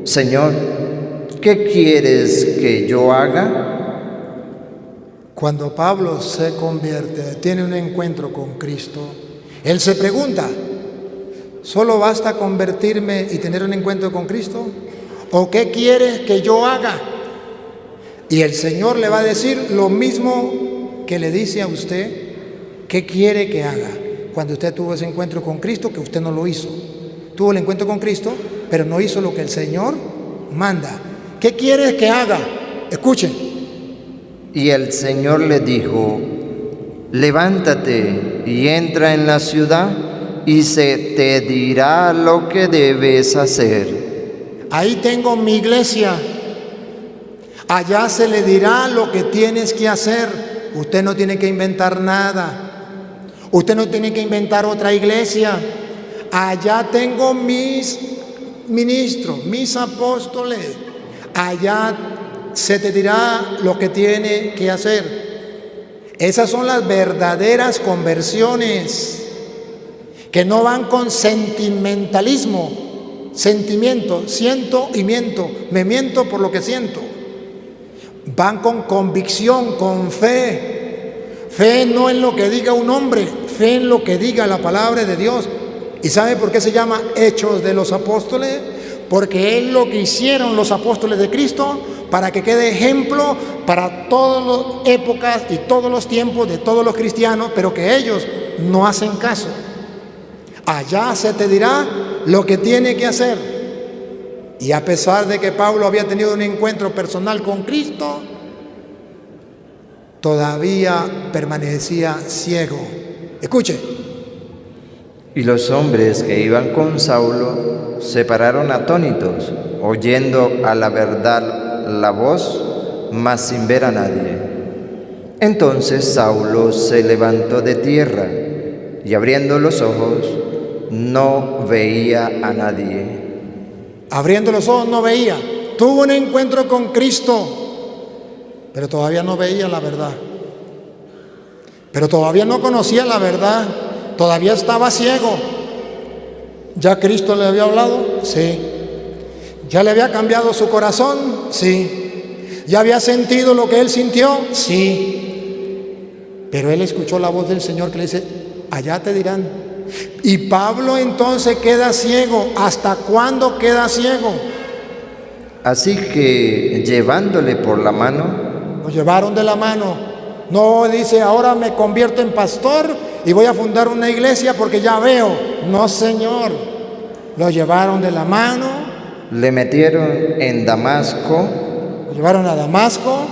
Señor, ¿qué quieres que yo haga? Cuando Pablo se convierte, tiene un encuentro con Cristo, él se pregunta: ¿solo basta convertirme y tener un encuentro con Cristo? ¿O qué quieres que yo haga? Y el Señor le va a decir lo mismo que le dice a usted. ¿Qué quiere que haga? Cuando usted tuvo ese encuentro con Cristo, que usted no lo hizo. Tuvo el encuentro con Cristo, pero no hizo lo que el Señor manda. ¿Qué quieres que haga? Escuchen. Y el Señor le dijo: levántate y entra en la ciudad, y se te dirá lo que debes hacer. Ahí tengo mi iglesia. Allá se le dirá lo que tienes que hacer. Usted no tiene que inventar nada. Usted no tiene que inventar otra iglesia. Allá tengo mis ministros, mis apóstoles. Allá se te dirá lo que tiene que hacer. Esas son las verdaderas conversiones, que no van con sentimentalismo. Sentimiento, siento y miento, me miento por lo que siento. Van con convicción, con fe. Fe no en lo que diga un hombre, fe en lo que diga la palabra de Dios. ¿Y sabe por qué se llama Hechos de los Apóstoles? Porque es lo que hicieron los apóstoles de Cristo para que quede ejemplo para todas las épocas y todos los tiempos de todos los cristianos, pero que ellos no hacen caso. Allá se te dirá lo que tiene que hacer. Y a pesar de que Pablo había tenido un encuentro personal con Cristo, todavía permanecía ciego. Escuche. Y los hombres que iban con Saulo se pararon atónitos, oyendo a la verdad la voz, mas sin ver a nadie. Entonces Saulo se levantó de tierra y, abriendo los ojos, no veía a nadie. Abriendo los ojos no veía. Tuvo un encuentro con Cristo, pero todavía no veía la verdad. Pero todavía no conocía la verdad. Todavía estaba ciego. ¿Ya Cristo le había hablado? Sí. ¿Ya le había cambiado su corazón? Sí. ¿Ya había sentido lo que él sintió? Sí. Pero él escuchó la voz del Señor que le dice: allá te dirán. Y Pablo entonces queda ciego. ¿Hasta cuándo queda ciego? Así que, llevándole por la mano, Lo llevaron de la mano. No dice, ahora me convierto en pastor y voy a fundar una iglesia porque ya veo. No, Señor. Lo llevaron de la mano. Le metieron en Damasco, Lo llevaron a Damasco,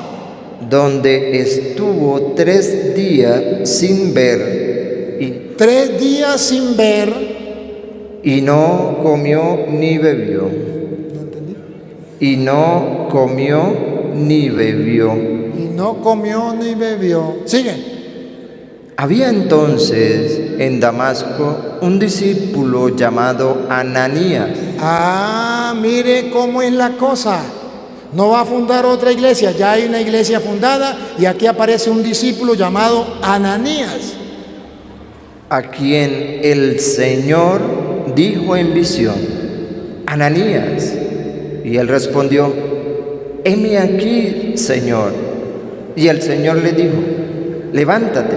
donde estuvo 3 días sin ver 3 días sin ver. y no comió ni bebió. ¿No entendí? Y no comió ni bebió. Y no comió ni bebió. Sigue. Había entonces en Damasco un discípulo llamado Ananías. Ah, mire cómo es la cosa. No va a fundar otra iglesia, ya hay una iglesia fundada y aquí aparece un discípulo llamado Ananías. A quien el Señor dijo en visión: Ananías. Y él respondió: heme aquí, Señor. Y el Señor le dijo: levántate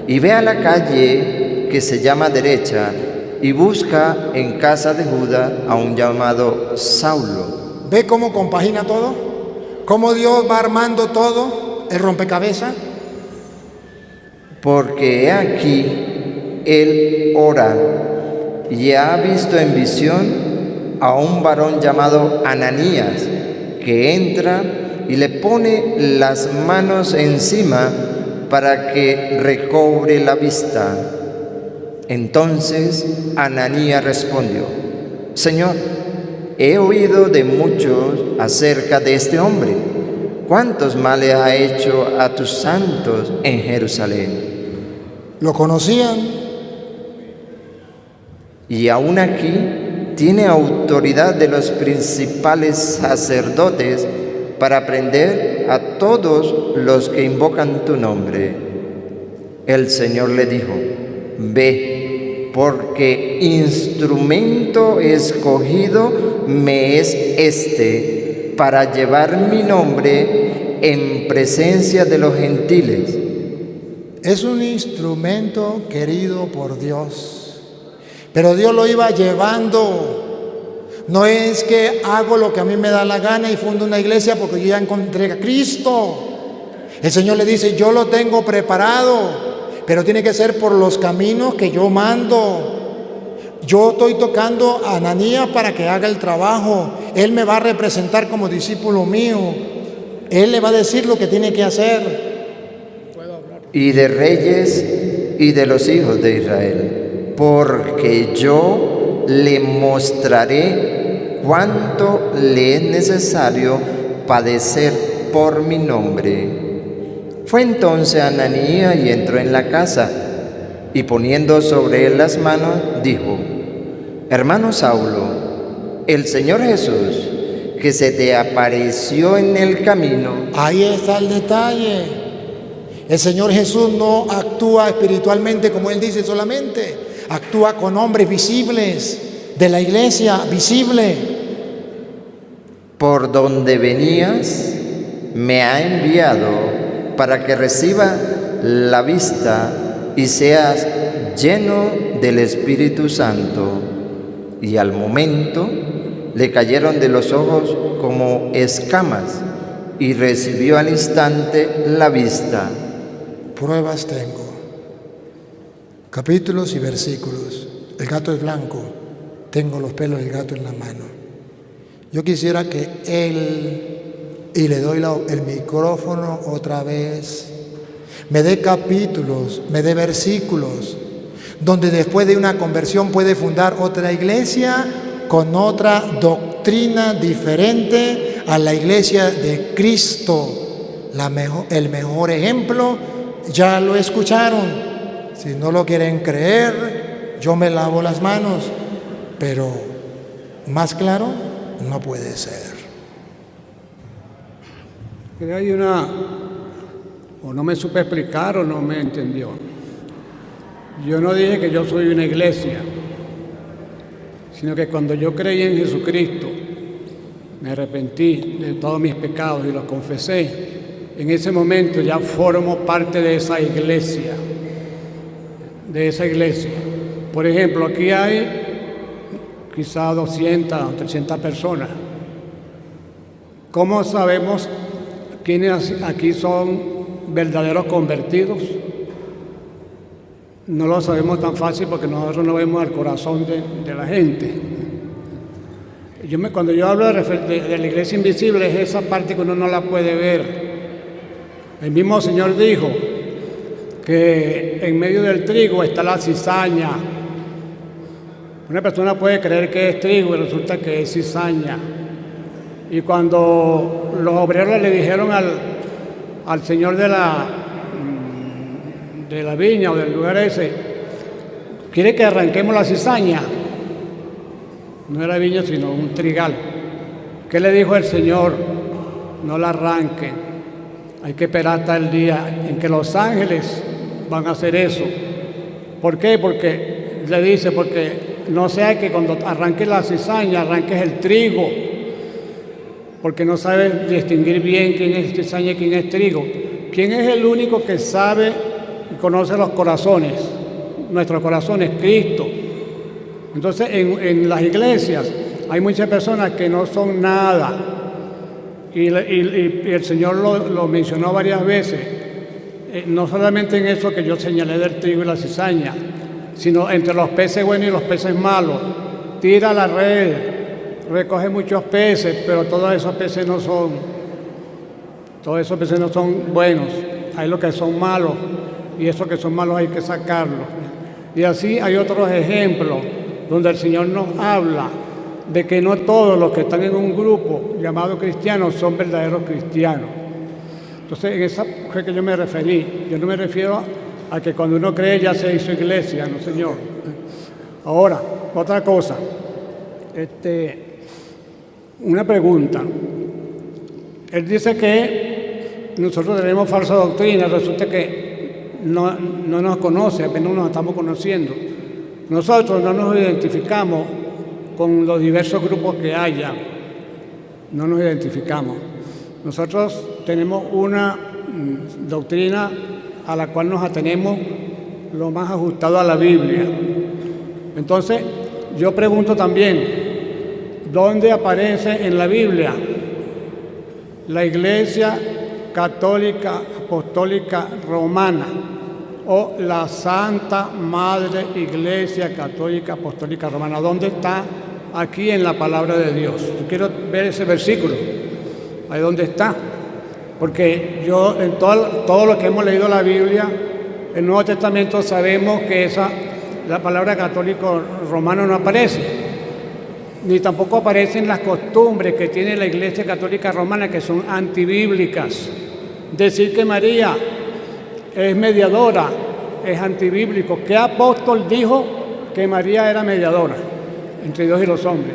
y ve a la calle que se llama Derecha y busca en casa de Judá a un llamado Saulo. ¿Ve cómo compagina todo? ¿Cómo Dios va armando todo el rompecabezas? Porque he aquí él ora y ha visto en visión a un varón llamado Ananías, que entra y le pone las manos encima para que recobre la vista. Entonces Ananías respondió: Señor, he oído de muchos acerca de este hombre, cuántos males ha hecho a tus santos en Jerusalén. ¿Lo conocían? Y aún aquí tiene autoridad de los principales sacerdotes para prender a todos los que invocan tu nombre. El Señor le dijo: ve, porque instrumento escogido me es este para llevar mi nombre en presencia de los gentiles. Es un instrumento querido por Dios, pero Dios lo iba llevando. No es que hago lo que a mí me da la gana y fundo una iglesia porque yo ya encontré a Cristo. El Señor le dice: yo lo tengo preparado, pero tiene que ser por los caminos que yo mando. Yo estoy tocando a Ananías para que haga el trabajo. Él me va a representar como discípulo mío. Él le va a decir lo que tiene que hacer. Y de reyes y de los hijos de Israel, porque yo le mostraré cuánto le es necesario padecer por mi nombre. Fue entonces Ananías y entró en la casa, y poniendo sobre él las manos, dijo: hermano Saulo, el Señor Jesús, que se te apareció en el camino. Ahí está el detalle. El Señor Jesús no actúa espiritualmente como Él dice solamente. Actúa con hombres visibles de la iglesia, visible. Por donde venías, me ha enviado para que reciba la vista y seas lleno del Espíritu Santo. Y al momento le cayeron de los ojos como escamas y recibió al instante la vista. Pruebas tengo. Capítulos y versículos. El gato es blanco. Tengo los pelos del gato en la mano. Yo quisiera que él, y le doy el micrófono otra vez, me dé capítulos, me dé versículos, donde después de una conversión puede fundar otra iglesia con otra doctrina diferente a la iglesia de Cristo. El mejor ejemplo, ya lo escucharon. Si no lo quieren creer, yo me lavo las manos, pero más claro no puede ser. Que hay o no me supe explicar o no me entendió. Yo no dije que yo soy una iglesia, sino que cuando yo creí en Jesucristo, me arrepentí de todos mis pecados y los confesé, en ese momento ya formo parte de esa iglesia. Por ejemplo, aquí hay quizá 200 o 300 personas. ¿Cómo sabemos quiénes aquí son verdaderos convertidos. No lo sabemos tan fácil porque nosotros no vemos el corazón de la gente. Cuando yo hablo de la iglesia invisible, es esa parte que uno no la puede ver. El mismo Señor dijo que en medio del trigo está la cizaña. Una persona puede creer que es trigo y resulta que es cizaña. Y cuando los obreros le dijeron al señor de la viña o del lugar ese, ¿quiere que arranquemos la cizaña? No era viña sino un trigal. ¿Qué le dijo el Señor? No la arranquen. Hay que esperar hasta el día en que los ángeles van a hacer eso. ¿Por qué? Porque le dice, porque no sea que cuando arranques la cizaña arranques el trigo, porque no sabes distinguir bien quién es cizaña y quién es trigo. ¿Quién es el único que sabe y conoce los corazones? Nuestros corazones, Cristo. Entonces en las iglesias hay muchas personas que no son nada y el Señor lo mencionó varias veces, no solamente en eso que yo señalé del trigo y la cizaña, sino entre los peces buenos y los peces malos. Tira la red, recoge muchos peces, pero todos esos peces no son buenos. Hay los que son malos y esos que son malos hay que sacarlos. Y así hay otros ejemplos donde el Señor nos habla de que no todos los que están en un grupo llamado cristianos son verdaderos cristianos. Entonces, en esa fue que yo me referí. Yo no me refiero a que cuando uno cree ya se hizo iglesia, no, Señor. Ahora, otra cosa. Una pregunta. Él dice que nosotros tenemos falsa doctrina. Resulta que no nos conoce, apenas nos estamos conociendo. Nosotros no nos identificamos con los diversos grupos que haya. No nos identificamos. Nosotros tenemos una doctrina a la cual nos atenemos lo más ajustado a la Biblia. Entonces, yo pregunto también, ¿dónde aparece en la Biblia la Iglesia Católica Apostólica Romana o la Santa Madre Iglesia Católica Apostólica Romana? ¿Dónde está aquí en la palabra de Dios? Yo quiero ver ese versículo, ahí donde está. Porque yo, en todo lo que hemos leído la Biblia, el Nuevo Testamento, sabemos que la palabra católico romano no aparece, ni tampoco aparecen las costumbres que tiene la Iglesia Católica Romana, que son antibíblicas. Decir que María es mediadora es antibíblico. ¿Qué apóstol dijo que María era mediadora entre Dios y los hombres?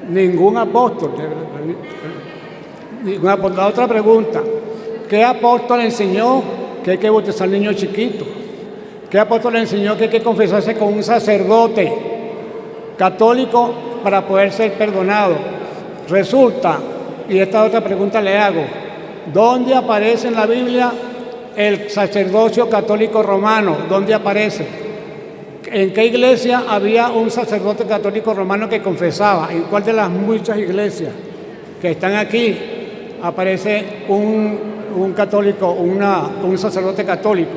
Ningún apóstol. La otra pregunta, ¿qué apóstol enseñó que hay que bautizar niños chiquitos? ¿Qué apóstol enseñó que hay que confesarse con un sacerdote católico para poder ser perdonado? Resulta, y esta otra pregunta le hago, ¿dónde aparece en la Biblia el sacerdocio católico romano? ¿Dónde aparece? ¿En qué iglesia había un sacerdote católico romano que confesaba? ¿En cuál de las muchas iglesias que están aquí aparece un católico, un sacerdote católico?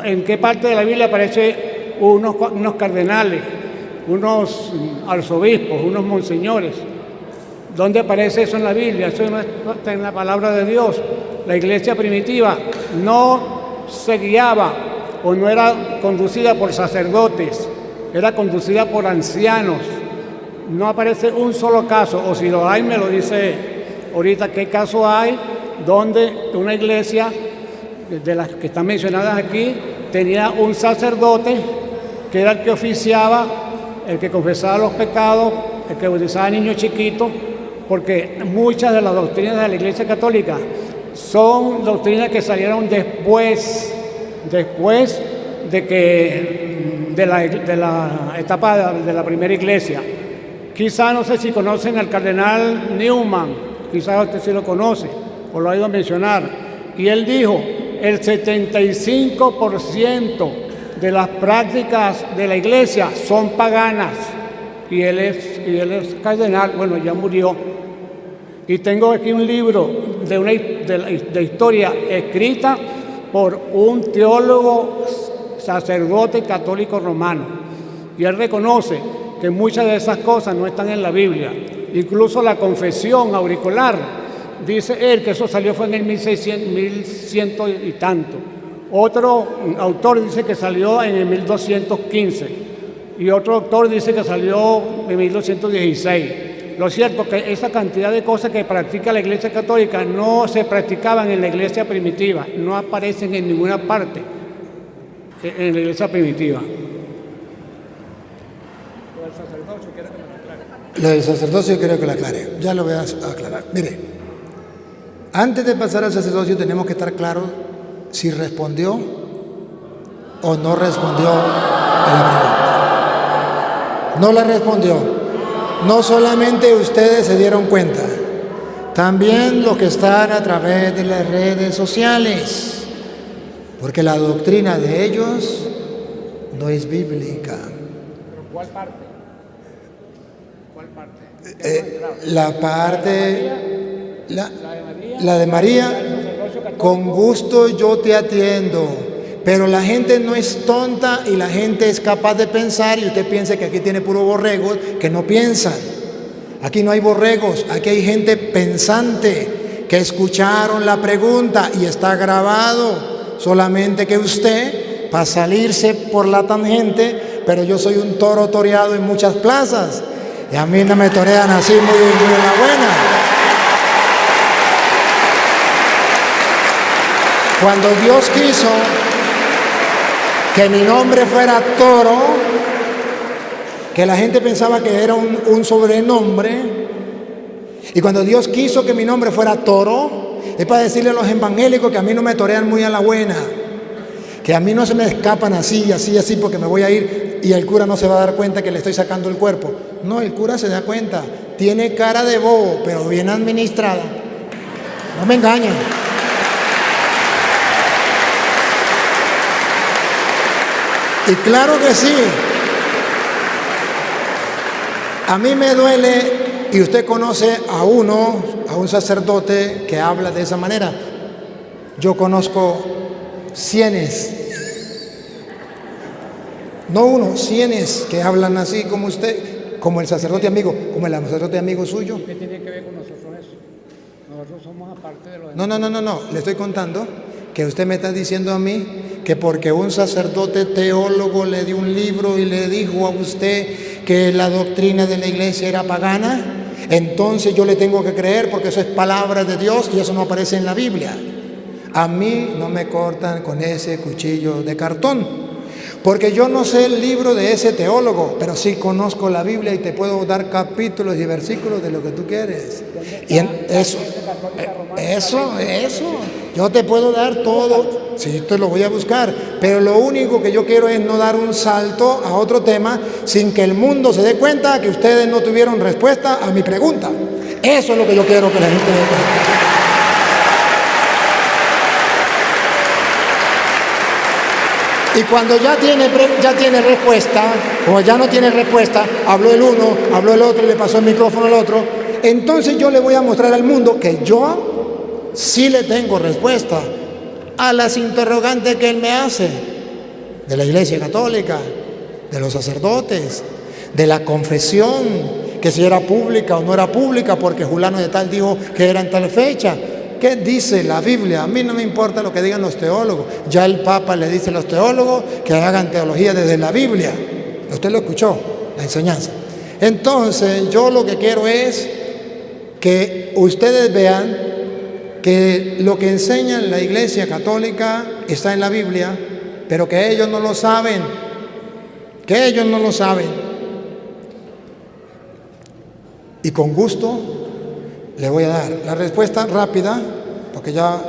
¿En qué parte de la Biblia aparece unos cardenales, unos arzobispos, unos monseñores? ¿Dónde aparece eso en la Biblia? Eso no está en la palabra de Dios. La iglesia primitiva no se guiaba o no era conducida por sacerdotes, era conducida por ancianos. No aparece un solo caso, o si lo hay, me lo dice ahorita qué caso hay donde una iglesia de las que están mencionadas aquí tenía un sacerdote que era el que oficiaba, el que confesaba los pecados, el que bautizaba a niños chiquitos, porque muchas de las doctrinas de la Iglesia Católica son doctrinas que salieron después de la etapa de la primera iglesia. Quizá, no sé si conocen al cardenal Newman, quizás usted sí lo conoce o lo ha oído mencionar, y él dijo, el 75% de las prácticas de la iglesia son paganas, y él es cardenal, bueno, ya murió. Y tengo aquí un libro de historia escrita por un teólogo sacerdote católico romano. Y él reconoce que muchas de esas cosas no están en la Biblia. Incluso la confesión auricular, dice él que eso salió fue en el 1100 y tanto. Otro autor dice que salió en el 1215 y otro autor dice que salió en 1216. Lo cierto es que esa cantidad de cosas que practica la Iglesia Católica no se practicaban en la Iglesia primitiva, no aparecen en ninguna parte en la Iglesia primitiva. Lo del sacerdocio quiero que lo aclare. Ya lo voy a aclarar. Mire, antes de pasar al sacerdocio tenemos que estar claros si respondió o no respondió a la pregunta. No la respondió. No solamente ustedes se dieron cuenta, también los que están a través de las redes sociales, porque la doctrina de ellos no es bíblica. ¿Pero cuál parte? ¿Cuál parte? La de María, con gusto yo te atiendo, pero la gente no es tonta y la gente es capaz de pensar y usted piensa que aquí tiene puro borregos que no piensan. Aquí no hay borregos, aquí hay gente pensante que escucharon la pregunta y está grabado, solamente que usted, para salirse por la tangente, pero yo soy un toro toreado en muchas plazas y a mí no me torean así muy en la buena. Cuando Dios quiso que mi nombre fuera Toro, que la gente pensaba que era un sobrenombre, y cuando Dios quiso que mi nombre fuera Toro, es para decirle a los evangélicos que a mí no me torean muy a la buena, que a mí no se me escapan así, así, así, porque me voy a ir y el cura no se va a dar cuenta que le estoy sacando el cuerpo. No, el cura se da cuenta, tiene cara de bobo, pero bien administrada. No me engañen. Y claro que sí. A mí me duele, y usted conoce a un sacerdote que habla de esa manera. Yo conozco cientos, no uno, cientos que hablan así como usted, como el sacerdote amigo, como el sacerdote amigo suyo. ¿Qué tiene que ver con nosotros eso? Nosotros somos aparte de los... No, le estoy contando que usted me está diciendo a mí que porque un sacerdote teólogo le dio un libro y le dijo a usted que la doctrina de la iglesia era pagana, entonces yo le tengo que creer porque eso es palabra de Dios y eso no aparece en la Biblia. A mí no me cortan con ese cuchillo de cartón, porque yo no sé el libro de ese teólogo, pero sí conozco la Biblia y te puedo dar capítulos y versículos de lo que tú quieres. Y eso, yo te puedo dar todo, sí, te lo voy a buscar, pero lo único que yo quiero es no dar un salto a otro tema sin que el mundo se dé cuenta que ustedes no tuvieron respuesta a mi pregunta. Eso es lo que yo quiero que la gente dé cuenta. Y cuando ya tiene respuesta, como ya no tiene respuesta, habló el uno, habló el otro y le pasó el micrófono al otro, entonces yo le voy a mostrar al mundo que yo sí le tengo respuesta a las interrogantes que él me hace de la Iglesia Católica, de los sacerdotes, de la confesión, que si era pública o no era pública, porque fulano de tal dijo que era en tal fecha. ¿Qué dice la Biblia? A mí no me importa lo que digan los teólogos. Ya el Papa le dice a los teólogos que hagan teología desde la Biblia. Usted lo escuchó, la enseñanza. Entonces, yo lo que quiero es que ustedes vean que lo que enseña la Iglesia Católica está en la Biblia, pero que ellos no lo saben. Que ellos no lo saben. Y con gusto le voy a dar la respuesta rápida, porque ya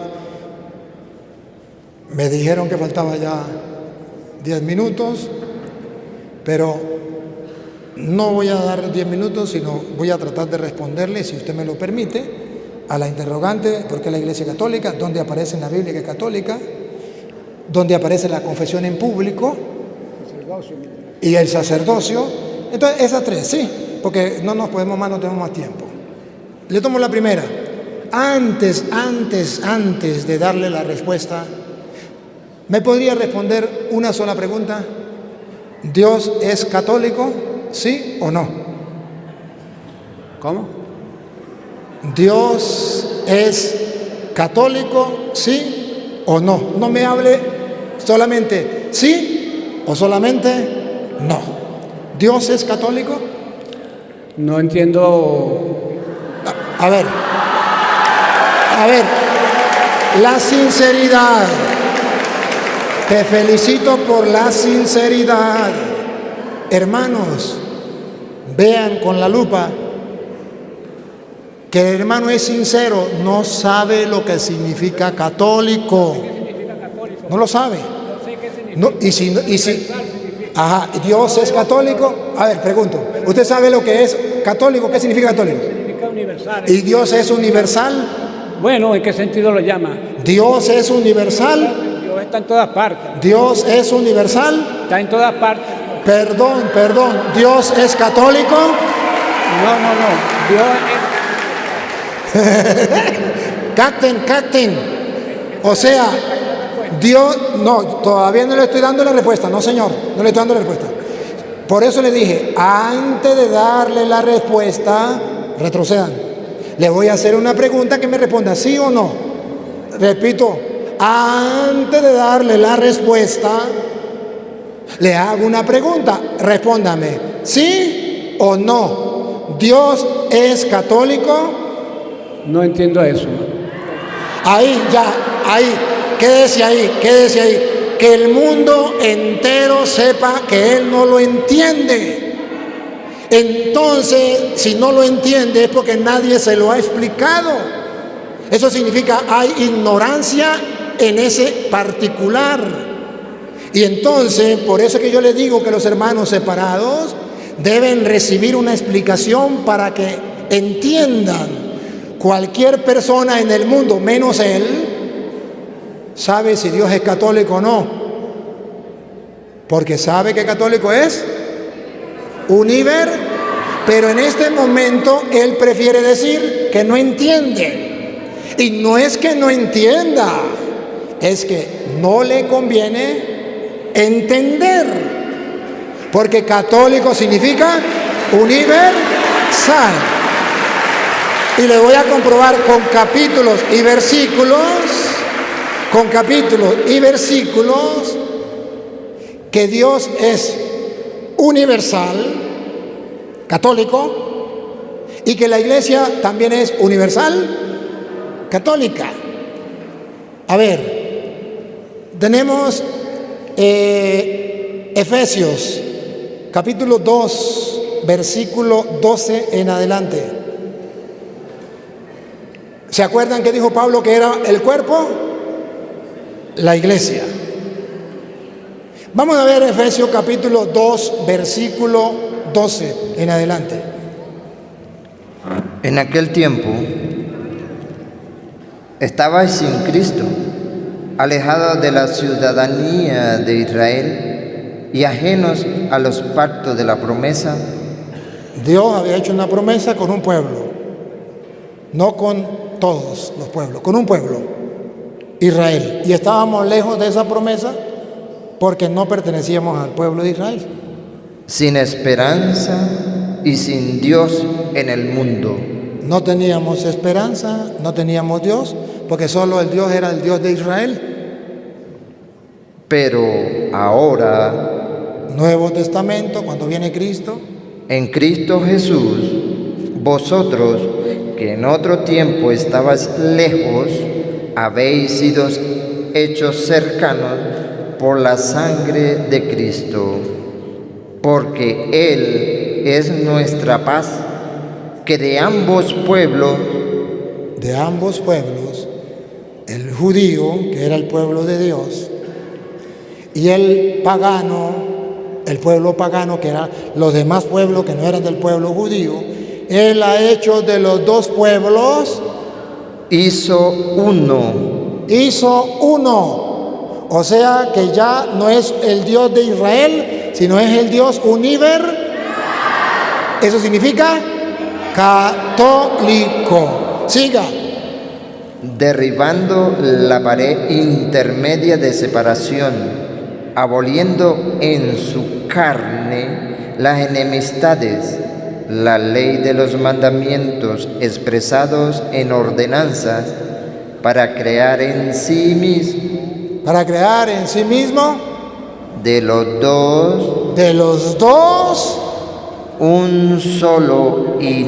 me dijeron que faltaba ya 10 minutos, pero no voy a dar 10 minutos, sino voy a tratar de responderle, si usted me lo permite, a la interrogante: ¿por qué la Iglesia Católica? ¿Dónde aparece en la Biblia que es católica? ¿Dónde aparece la confesión en público? Y el sacerdocio. Entonces, esas tres, sí, porque no nos podemos más, no tenemos más tiempo. Le tomo la primera. antes de darle la respuesta, ¿me podría responder una sola pregunta? ¿Dios es católico? ¿Sí o no? ¿Cómo? ¿Dios es católico? ¿Sí o no? No me hable solamente sí o solamente no. ¿Dios es católico? No entiendo. A ver, la sinceridad. Te felicito por la sinceridad. Hermanos, vean con la lupa que el hermano es sincero, no sabe lo que significa católico. No lo sabe. No, y si ajá, Dios es católico. A ver, pregunto, ¿usted sabe lo que es católico? ¿Qué significa católico? Significa universal. ¿Y Dios es universal? Bueno, ¿en qué sentido lo llama? Dios es universal. Dios está en todas partes. Dios es universal. Está en todas partes. Perdón, Dios es católico. No. Dios Captain. O sea, Dios, no, todavía no le estoy dando la respuesta, no señor, no le estoy dando la respuesta. Por eso le dije, antes de darle la respuesta, retrocedan. Le voy a hacer una pregunta que me responda sí o no. Repito, antes de darle la respuesta, le hago una pregunta, respóndame, ¿sí o no? ¿Dios es católico? no entiendo eso. Ahí, quédese ahí. Que el mundo entero sepa que él no lo entiende. Entonces, si no lo entiende es porque nadie se lo ha explicado. Eso significa hay ignorancia en ese particular. Y entonces, por eso es que yo les digo que los hermanos separados deben recibir una explicación para que entiendan. Cualquier persona en el mundo, menos él, sabe si Dios es católico o no. Porque sabe que católico es universal. Pero en este momento él prefiere decir que no entiende. Y no es que no entienda, es que no le conviene entender. Porque católico significa universal. Y le voy a comprobar con capítulos y versículos, que Dios es universal, católico, y que la iglesia también es universal, católica. A ver, tenemos Efesios, capítulo 2, versículo 12 en adelante. ¿Se acuerdan que dijo Pablo que era el cuerpo? La iglesia. Vamos a ver Efesios capítulo 2, versículo 12 en adelante. En aquel tiempo estabais sin Cristo, alejados de la ciudadanía de Israel y ajenos a los pactos de la promesa. Dios había hecho una promesa con un pueblo, no con todos los pueblos, con un pueblo, Israel. Y estábamos lejos de esa promesa porque no pertenecíamos al pueblo de Israel. Sin esperanza y sin Dios en el mundo. No teníamos esperanza, no teníamos Dios, porque solo el Dios era el Dios de Israel. Pero ahora, Nuevo Testamento, cuando viene Cristo, en Cristo Jesús, vosotros que en otro tiempo estabais lejos, habéis sido hechos cercanos por la sangre de Cristo, porque Él es nuestra paz, que de ambos pueblos, el judío, que era el pueblo de Dios, y el pagano, el pueblo pagano, que eran los demás pueblos que no eran del pueblo judío, Él ha hecho de los dos pueblos, hizo uno. O sea que ya no es el Dios de Israel, sino es el Dios universal. Eso significa católico. Siga. derribando la pared intermedia de separación, aboliendo en su carne las enemistades, la ley de los mandamientos expresados en ordenanzas, para crear en sí mismo, de los dos, un solo y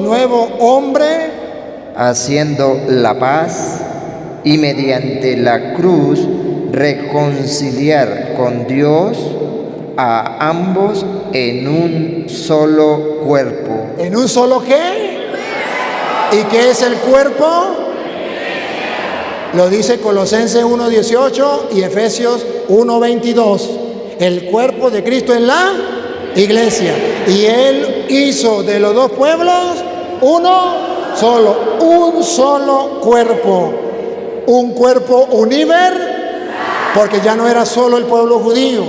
nuevo hombre, haciendo la paz, y mediante la cruz reconciliar con Dios a ambos en un solo cuerpo. ¿En un solo qué? ¿Y qué es el cuerpo? Lo dice Colosenses 1:18 y Efesios 1:22. El cuerpo de Cristo es la iglesia. Y Él hizo de los dos pueblos un solo cuerpo. Un cuerpo porque ya no era solo el pueblo judío,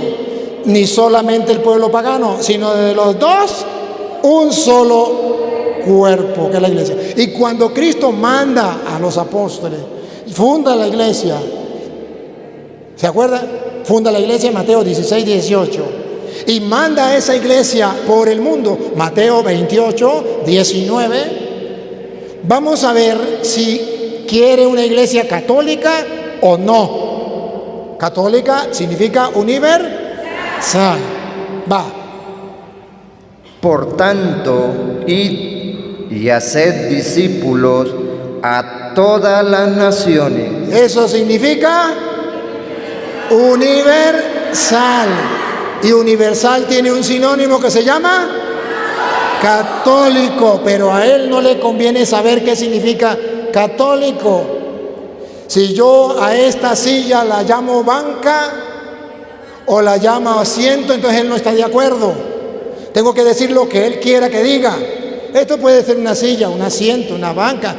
ni solamente el pueblo pagano, sino de los dos, un solo cuerpo, que es la iglesia. Y cuando Cristo manda a los apóstoles, funda la iglesia, ¿se acuerda? Funda la iglesia en Mateo 16:18 y manda a esa iglesia por el mundo, Mateo 28:19. Vamos a ver si quiere una iglesia católica o no. Católica significa universal. Va. Por tanto, id y haced discípulos a todas las naciones. Eso significa universal. Y universal tiene un sinónimo que se llama católico, pero a él no le conviene saber qué significa católico. Si yo a esta silla la llamo banca o la llamo asiento, entonces él no está de acuerdo. Tengo que decir lo que él quiera que diga. Esto puede ser una silla, un asiento, una banca,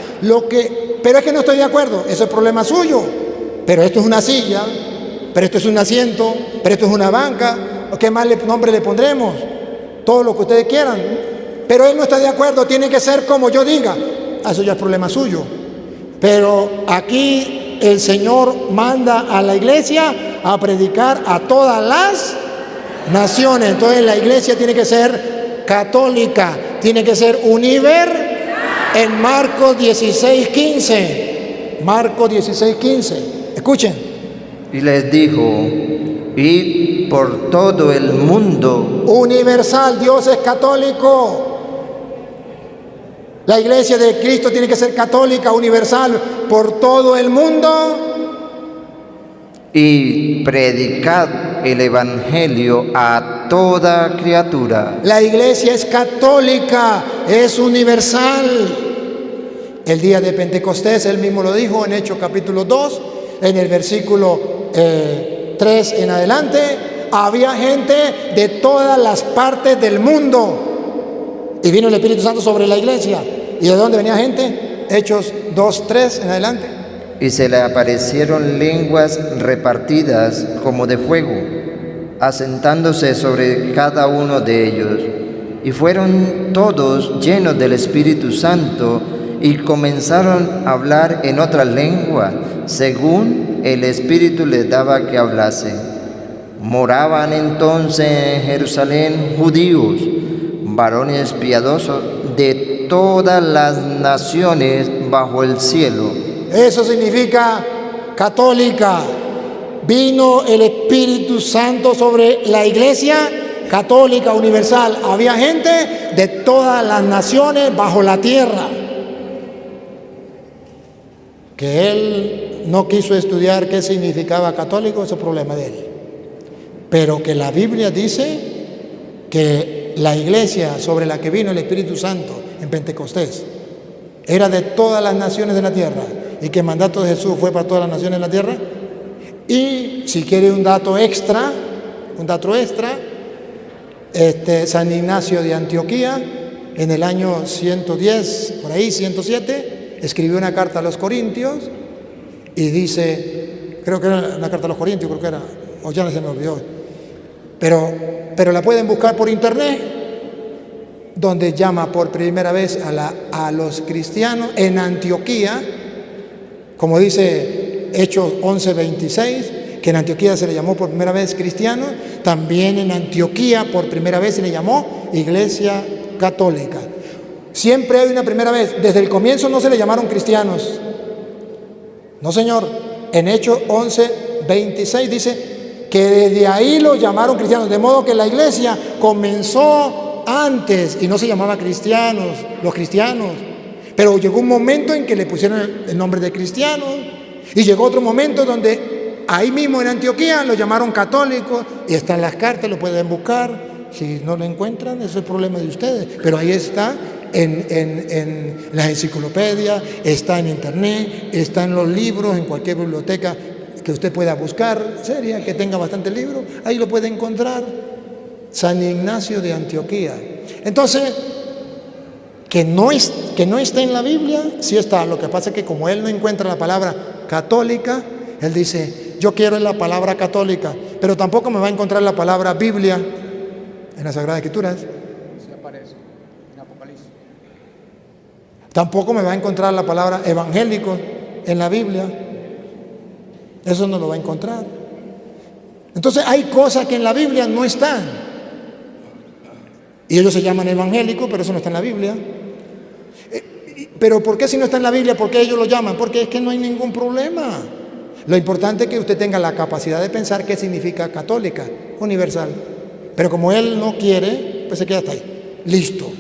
pero es que no estoy de acuerdo, eso es problema suyo. Pero esto es una silla, pero esto es un asiento, pero esto es una banca, ¿qué más nombre le pondremos? Todo lo que ustedes quieran. Pero él no está de acuerdo, tiene que ser como yo diga. Eso ya es problema suyo. Pero aquí el Señor manda a la iglesia a predicar a todas las naciones. Entonces la iglesia tiene que ser católica, tiene que ser en Marcos 16:15. Marcos 16:15. Escuchen. Y les dijo: id por todo el mundo. Universal, Dios es católico. La iglesia de Cristo tiene que ser católica, universal, por todo el mundo. Y predicad el evangelio a toda criatura. La iglesia es católica, es universal. El día de Pentecostés, él mismo lo dijo en Hechos capítulo 2, en el versículo 3 en adelante, había gente de todas las partes del mundo. Y vino el Espíritu Santo sobre la iglesia. ¿Y de dónde venía gente? Hechos 2:3 en adelante. Y se le aparecieron lenguas repartidas como de fuego, asentándose sobre cada uno de ellos. Y fueron todos llenos del Espíritu Santo y comenzaron a hablar en otra lengua, según el Espíritu les daba que hablasen. Moraban entonces en Jerusalén judíos, varones piadosos de todas las naciones bajo el cielo. Eso significa católica. Vino el Espíritu Santo sobre la iglesia católica universal. Había gente de todas las naciones bajo la tierra. Que él no quiso estudiar qué significaba católico, ese es problema de él. Pero que la Biblia dice que la iglesia sobre la que vino el Espíritu Santo en Pentecostés era de todas las naciones de la tierra, y que el mandato de Jesús fue para todas las naciones de la tierra. Y si quiere un dato extra, San Ignacio de Antioquía, en el año 110, por ahí 107, escribió una carta a los Corintios y dice, creo que era una carta a los Corintios, o ya no se me olvidó, pero la pueden buscar por internet. donde llama por primera vez a los cristianos en Antioquía, como dice Hechos 11:26, que en Antioquía se le llamó por primera vez cristiano, también en Antioquía por primera vez se le llamó Iglesia Católica. Siempre hay una primera vez. Desde el comienzo no se le llamaron cristianos. No, señor. En Hechos 11:26 dice que desde ahí lo llamaron cristianos. De modo que la iglesia comenzó antes y no se llamaba cristianos, los cristianos. Pero llegó un momento en que le pusieron el nombre de cristianos. Y llegó otro momento donde ahí mismo en Antioquía lo llamaron católicos. Y están las cartas, lo pueden buscar. Si no lo encuentran, eso es problema de ustedes. Pero ahí está. En las enciclopedias, está en internet, está en los libros, en cualquier biblioteca que usted pueda buscar, seria, que tenga bastante libros, ahí lo puede encontrar. San Ignacio de Antioquía. Entonces, que no está en la Biblia, sí está. Lo que pasa es que como él no encuentra la palabra católica, él dice, yo quiero la palabra católica, pero tampoco me va a encontrar la palabra Biblia en las Sagradas Escrituras. Tampoco me va a encontrar la palabra evangélico en la Biblia. Eso no lo va a encontrar. Entonces hay cosas que en la Biblia no están. Y ellos se llaman evangélicos, pero eso no está en la Biblia. Pero ¿por qué si no está en la Biblia? ¿Por qué ellos lo llaman? Porque es que no hay ningún problema. Lo importante es que usted tenga la capacidad de pensar qué significa católica, universal. Pero como él no quiere, pues se queda hasta ahí. Listo.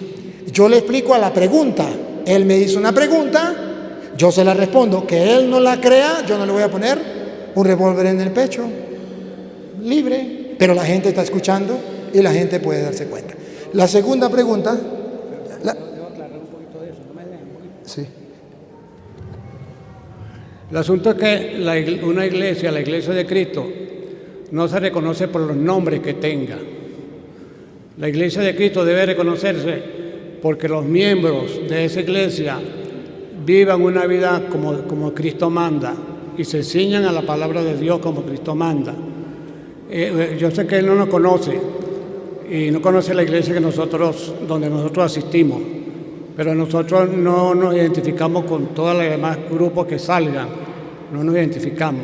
Yo le explico a la pregunta. Él me hizo una pregunta, yo se la respondo. Que él no la crea, yo no le voy a poner un revólver en el pecho. Libre. Pero la gente está escuchando y la gente puede darse cuenta. La segunda pregunta. Debo aclarar un poquito de eso, no me dejen un poquito. Sí. El asunto es que una iglesia, la iglesia de Cristo, no se reconoce por los nombres que tenga. La iglesia de Cristo debe reconocerse porque los miembros de esa iglesia vivan una vida como Cristo manda y se ciñan a la palabra de Dios como Cristo manda. Yo sé que él no nos conoce y no conoce la iglesia donde nosotros asistimos, pero nosotros no nos identificamos con todos los demás grupos que salgan, no nos identificamos.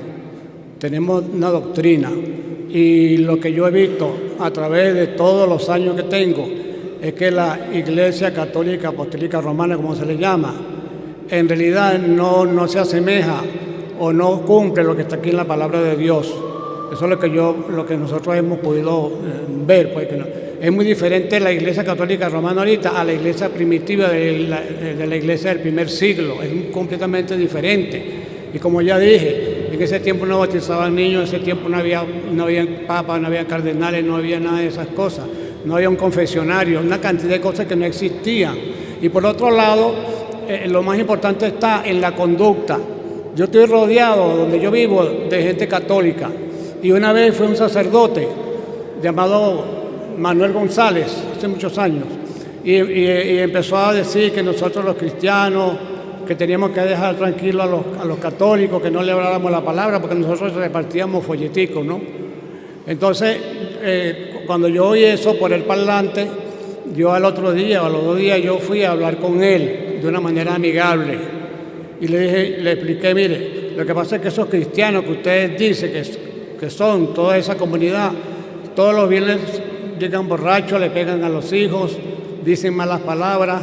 Tenemos una doctrina y lo que yo he visto a través de todos los años que tengo es que la Iglesia Católica Apostólica Romana, como se le llama, en realidad no se asemeja o no cumple lo que está aquí en la palabra de Dios. Eso es lo que nosotros hemos podido ver. Pues, es muy diferente la Iglesia Católica Romana ahorita a la Iglesia primitiva de la Iglesia del primer siglo. Es completamente diferente. Y como ya dije, en ese tiempo no bautizaban niños, en ese tiempo no había papas, no había cardenales, no había nada de esas cosas. No había un confesionario, una cantidad de cosas que no existían. Y por otro lado, lo más importante está en la conducta. Yo estoy rodeado, donde yo vivo, de gente católica. Y una vez fue un sacerdote llamado Manuel González, hace muchos años, y empezó a decir que nosotros los cristianos, que teníamos que dejar tranquilos a los católicos, que no le habláramos la palabra, porque nosotros repartíamos folleticos, ¿no? Entonces, cuando yo oí eso por el parlante, yo al otro día o a los 2 días yo fui a hablar con él de una manera amigable y le expliqué, mire, lo que pasa es que esos cristianos que ustedes dicen que son toda esa comunidad, todos los viernes llegan borrachos, le pegan a los hijos, dicen malas palabras,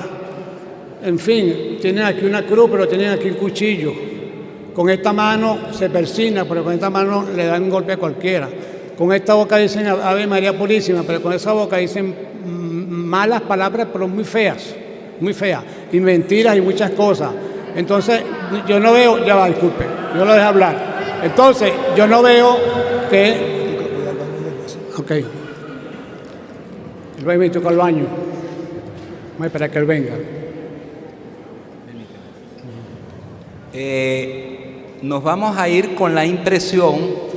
en fin, tienen aquí una cruz, pero tienen aquí un cuchillo. Con esta mano se persina, pero con esta mano le dan un golpe a cualquiera. Con esta boca dicen Ave María Purísima, pero con esa boca dicen malas palabras, pero muy feas, y mentiras y muchas cosas. Entonces, yo no veo, ya va, disculpe, yo lo dejo hablar. Entonces, yo no veo que... Ok. Él va a ir al baño. Vamos a esperar que él venga. Nos vamos a ir con la impresión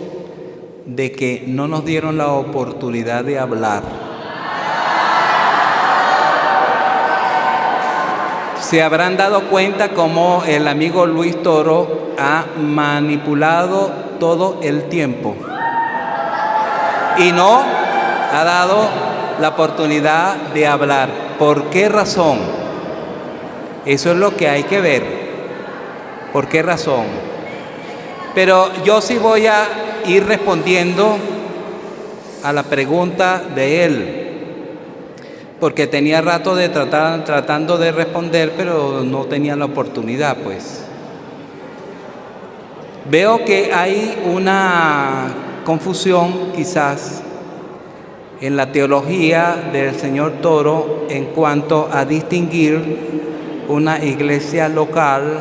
de que no nos dieron la oportunidad de hablar. Se habrán dado cuenta cómo el amigo Luis Toro ha manipulado todo el tiempo y no ha dado la oportunidad de hablar. ¿por qué razón? Eso es lo que hay que ver. ¿Por qué razón? Pero yo sí voy a ir respondiendo a la pregunta de él, porque tenía rato de tratando de responder, pero no tenía la oportunidad, pues. Veo que hay una confusión quizás en la teología del señor Toro en cuanto a distinguir una iglesia local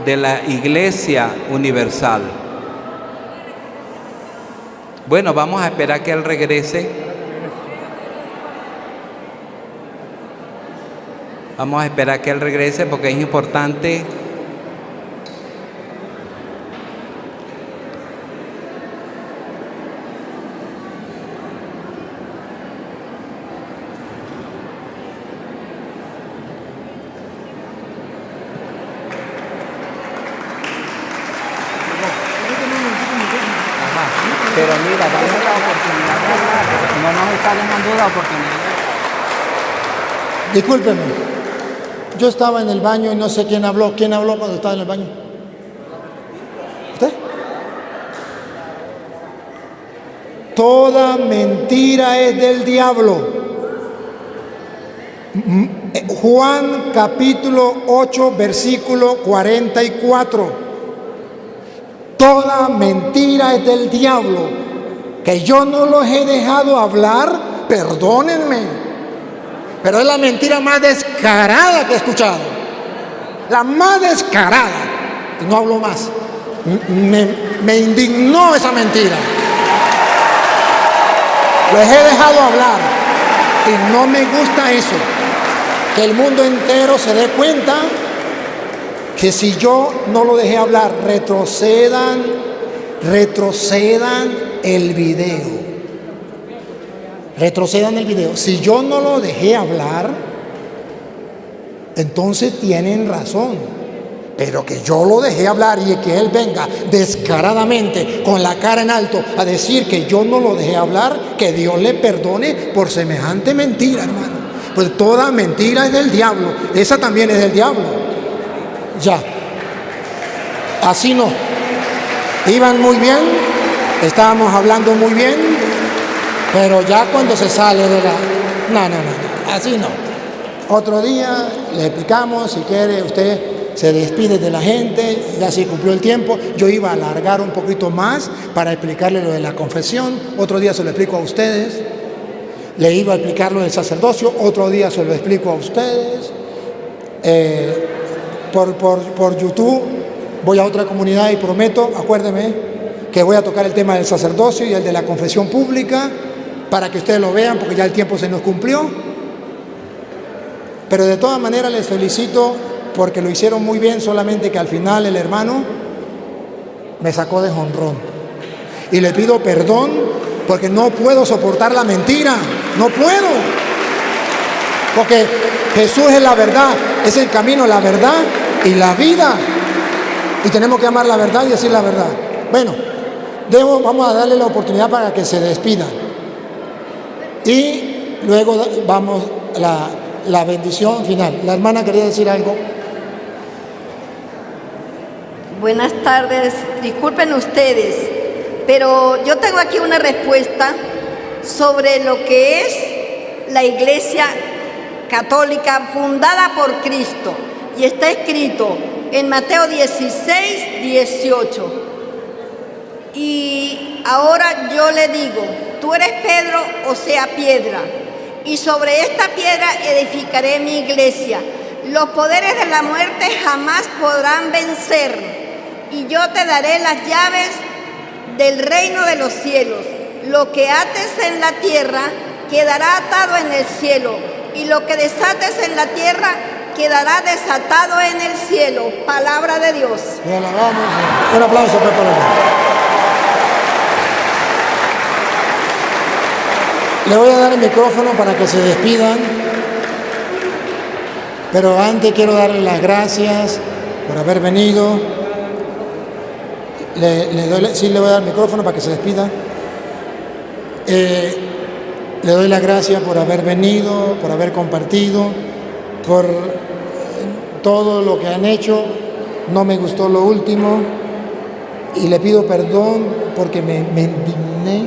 de la iglesia universal. Bueno, vamos a esperar que él regrese. Vamos a esperar que él regrese porque es importante. Pero mira, dame la oportunidad de hablar, no nos está dejando la oportunidad. Discúlpeme, yo estaba en el baño y no sé quién habló. ¿Quién habló cuando estaba en el baño? ¿Usted? Toda mentira es del diablo. Juan capítulo 8, versículo 44. Toda mentira es del diablo. Que yo no los he dejado hablar, perdónenme, pero es la mentira más descarada que he escuchado. La más descarada. Y no hablo más. Me indignó esa mentira. Los he dejado hablar y no me gusta eso. Que el mundo entero se dé cuenta que si yo no lo dejé hablar, retrocedan el video. Retrocedan el video. Si yo no lo dejé hablar, entonces tienen razón. Pero que yo lo dejé hablar y que él venga descaradamente, con la cara en alto, a decir que yo no lo dejé hablar, que Dios le perdone por semejante mentira, hermano. Pues toda mentira es del diablo. Esa también es del diablo. Ya, así no. Iban muy bien, estábamos hablando muy bien, pero ya cuando se sale de la... No, así no. Otro día le explicamos, si quiere usted se despide de la gente, ya se cumplió el tiempo. Yo iba a alargar un poquito más para explicarle lo de la confesión, otro día se lo explico a ustedes. Le iba a explicar lo del sacerdocio, otro día se lo explico a ustedes. Por YouTube voy a otra comunidad y prometo, acuérdeme, que voy a tocar el tema del sacerdocio y el de la confesión pública para que ustedes lo vean, porque ya el tiempo se nos cumplió. Pero de todas maneras les felicito porque lo hicieron muy bien, solamente que al final el hermano me sacó de jonrón. Y le pido perdón porque no puedo soportar la mentira, no puedo. Porque Jesús es la verdad, es el camino, la verdad y la vida. Y tenemos que amar la verdad y decir la verdad. Bueno, vamos a darle la oportunidad para que se despidan. Y luego vamos a la bendición final. La hermana quería decir algo. Buenas tardes, disculpen ustedes, pero yo tengo aquí una respuesta sobre lo que es la Iglesia Católica fundada por Cristo, y está escrito en Mateo 16, 18. Y ahora yo le digo, tú eres Pedro, o sea, piedra, y sobre esta piedra edificaré mi iglesia. Los poderes de la muerte jamás podrán vencer, y yo te daré las llaves del reino de los cielos. Lo que ates en la tierra quedará atado en el cielo, y lo que desates en la tierra quedará desatado en el cielo. Palabra de Dios. Le alabamos. Un aplauso, Pepe. Le voy a dar el micrófono para que se despidan, pero antes quiero darle las gracias por haber venido. Sí, le voy a dar el micrófono para que se despida. Le doy las gracias por haber venido, por haber compartido. por todo lo que han hecho. No me gustó lo último y le pido perdón porque me indigné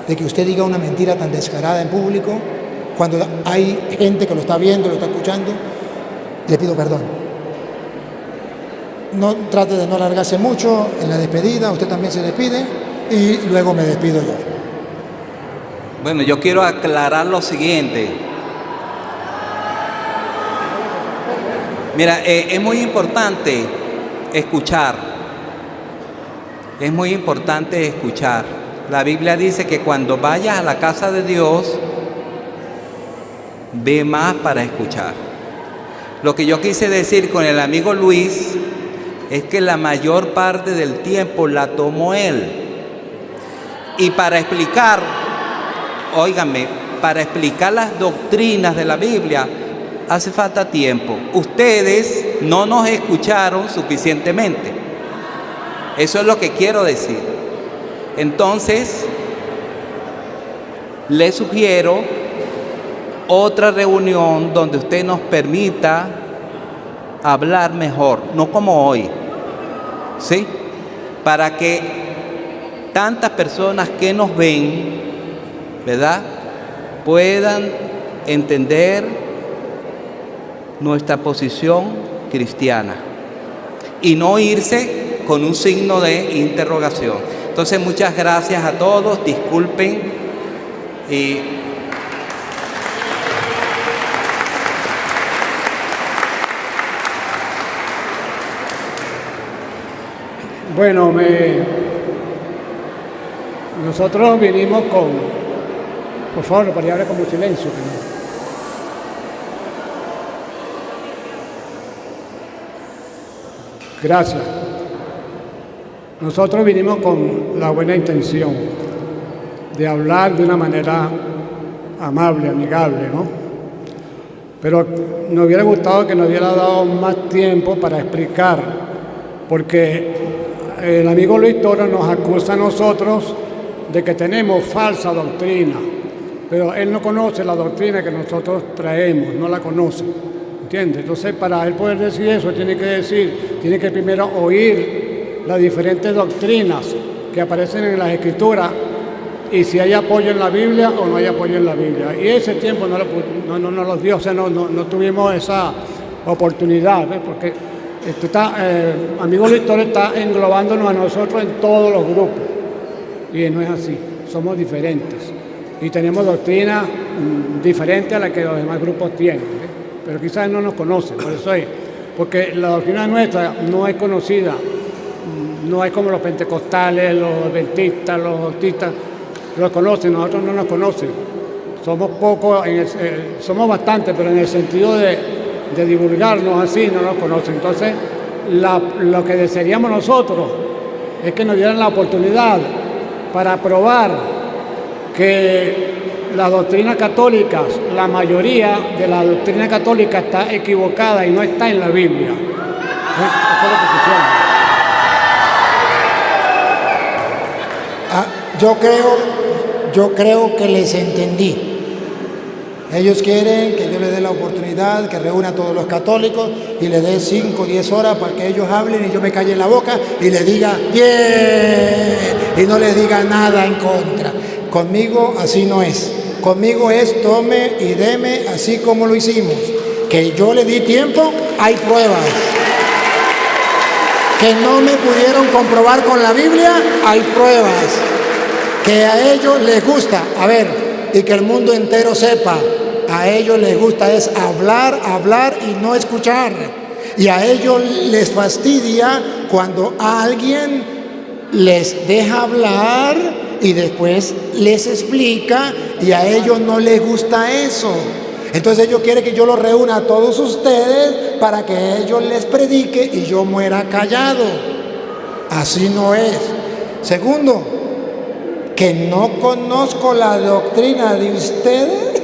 de que usted diga una mentira tan descarada en público cuando hay gente que lo está viendo, lo está escuchando. Le pido perdón. No trate de no alargarse mucho en la despedida, usted también se despide y luego me despido yo. Bueno, yo quiero aclarar lo siguiente. Mira, es muy importante escuchar. Es muy importante escuchar. La Biblia dice que cuando vayas a la casa de Dios, ve más para escuchar. Lo que yo quise decir con el amigo Luis es que la mayor parte del tiempo la tomó él. Y para explicar, óigame, para explicar las doctrinas de la Biblia, hace falta tiempo. Ustedes no nos escucharon suficientemente. Eso es lo que quiero decir. Entonces, les sugiero otra reunión donde usted nos permita hablar mejor, no como hoy, ¿sí? Para que tantas personas que nos ven, ¿verdad?, puedan entender nuestra posición cristiana y no irse con un signo de interrogación. Entonces, muchas gracias a todos, disculpen y bueno, nosotros vinimos con, por favor, para hablar como silencio. Gracias. Nosotros vinimos con la buena intención de hablar de una manera amable, amigable, ¿no? Pero nos hubiera gustado que nos hubiera dado más tiempo para explicar, porque el amigo Luis Toro nos acusa a nosotros de que tenemos falsa doctrina, pero él no conoce la doctrina que nosotros traemos, no la conoce, ¿entiendes? Entonces, para él poder decir eso, tiene que primero oír las diferentes doctrinas que aparecen en las Escrituras y si hay apoyo en la Biblia o no hay apoyo en la Biblia. Y ese tiempo no los dio, o sea, no tuvimos esa oportunidad, ¿ves? Porque amigo Luis Toro está englobándonos a nosotros en todos los grupos y no es así, somos diferentes y tenemos doctrinas diferentes a las que los demás grupos tienen, ¿ves? Pero quizás no nos conocen, por eso es, porque la doctrina nuestra no es conocida. No es como los pentecostales, los adventistas, los bautistas, los conocen, nosotros no nos conocen. Somos pocos, somos bastantes, pero en el sentido de divulgarnos así no nos conocen. Entonces, lo que desearíamos nosotros es que nos dieran la oportunidad para probar que las doctrinas católicas, la mayoría de la doctrina católica está equivocada y no está en la Biblia. Eso es lo que quisiéramos. Yo creo que les entendí. Ellos quieren que yo les dé la oportunidad, que reúna a todos los católicos y les dé 5 o 10 horas para que ellos hablen y yo me calle en la boca y les diga bien y no les diga nada en contra. Conmigo así no es. Conmigo es tome y deme así como lo hicimos. Que yo le di tiempo, hay pruebas. Que no me pudieron comprobar con la Biblia, hay pruebas. Que a ellos les gusta, y que el mundo entero sepa, a ellos les gusta es hablar y no escuchar. Y a ellos les fastidia cuando alguien les deja hablar y después les explica y a ellos no les gusta eso. Entonces ellos quieren que yo los reúna a todos ustedes para que ellos les predique y yo muera callado. Así no es. Segundo, que no conozco la doctrina de ustedes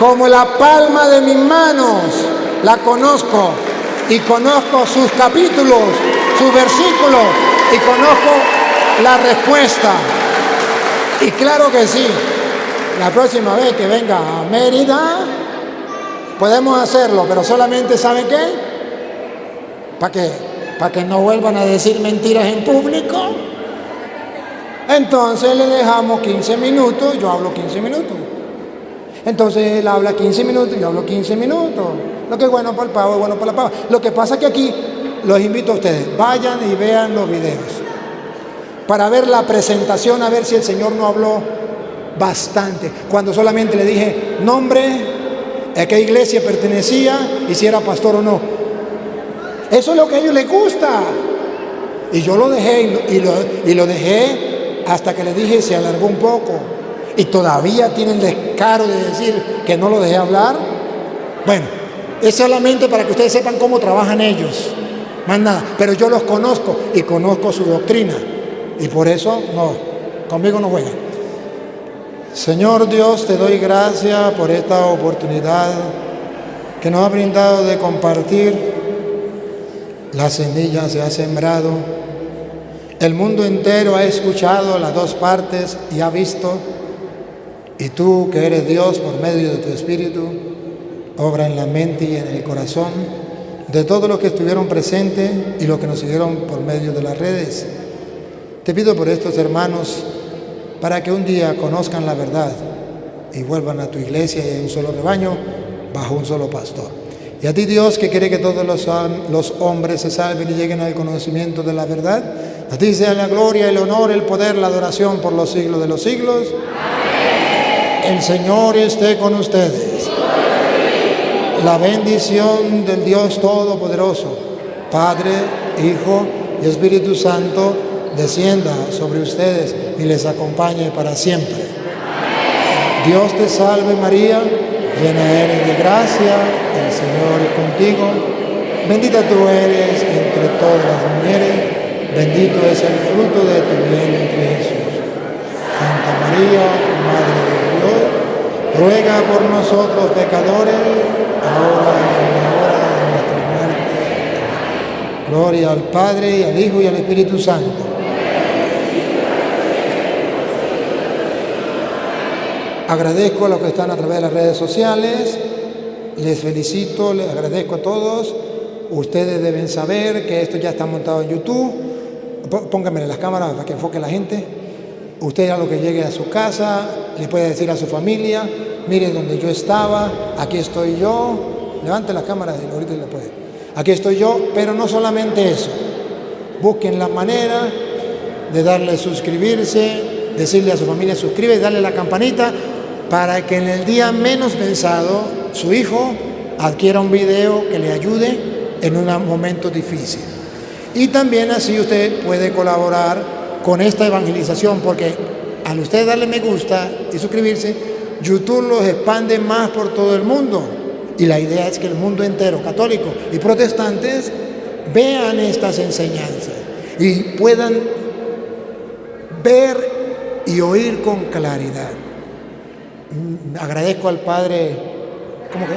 como la palma de mis manos. La conozco y conozco sus capítulos, sus versículos y conozco la respuesta. Y claro que sí, la próxima vez que venga a Mérida Podemos hacerlo, pero solamente ¿saben qué? ¿Para qué? Para que no vuelvan a decir mentiras en público. Entonces le dejamos 15 minutos, yo hablo 15 minutos. Entonces él habla 15 minutos, yo hablo 15 minutos. Lo que es bueno para el pavo es bueno para la pava. Lo que pasa es que aquí los invito a ustedes, vayan y vean los videos para ver la presentación, a ver si el Señor no habló bastante. Cuando solamente le dije nombre, a qué iglesia pertenecía y si era pastor o no. Eso es lo que a ellos les gusta. Y yo lo dejé y lo dejé hasta que le dije se alargó un poco. Y todavía tienen el descaro de decir que no lo dejé hablar. Bueno, es solamente para que ustedes sepan cómo trabajan ellos. Más nada. Pero yo los conozco y conozco su doctrina. Y por eso no, conmigo no juegan. Señor Dios, te doy gracias por esta oportunidad que nos ha brindado de compartir. La semilla se ha sembrado. El mundo entero ha escuchado las dos partes y ha visto. Y tú, que eres Dios por medio de tu Espíritu, obra en la mente y en el corazón de todos los que estuvieron presentes y los que nos siguieron por medio de las redes. Te pido por estos hermanos para que un día conozcan la verdad y vuelvan a tu iglesia y a un solo rebaño bajo un solo pastor. Y a ti, Dios, que quiere que todos los hombres se salven y lleguen al conocimiento de la verdad, a ti sea la gloria, el honor, el poder, la adoración por los siglos de los siglos. Amén. El Señor esté con ustedes. La bendición del Dios Todopoderoso, Padre, Hijo y Espíritu Santo, descienda sobre ustedes y les acompañe para siempre. Dios te salve María, llena eres de gracia, el Señor es contigo. Bendita tú eres entre todas las mujeres, bendito es el fruto de tu vientre Jesús. Santa María, Madre de Dios, ruega por nosotros pecadores, ahora y en la hora de nuestra muerte. Gloria al Padre, y al Hijo, y al Espíritu Santo. Agradezco a los que están a través de las redes sociales, les felicito, les agradezco a todos. Ustedes deben saber que esto ya está montado en YouTube. Pónganme las cámaras para que enfoque la gente. Usted a lo que llegue a su casa, le puede decir a su familia, mire donde yo estaba, aquí estoy yo. Levante las cámaras y ahorita le puede. Aquí estoy yo, pero no solamente eso. Busquen la manera de darle suscribirse, decirle a su familia suscribe y darle la campanita para que en el día menos pensado su hijo adquiera un video que le ayude en un momento difícil. Y también así usted puede colaborar con esta evangelización, porque al usted darle me gusta y suscribirse, YouTube los expande más por todo el mundo. Y la idea es que el mundo entero, católicos y protestantes, vean estas enseñanzas y puedan ver y oír con claridad. Agradezco al padre, ¿cómo que?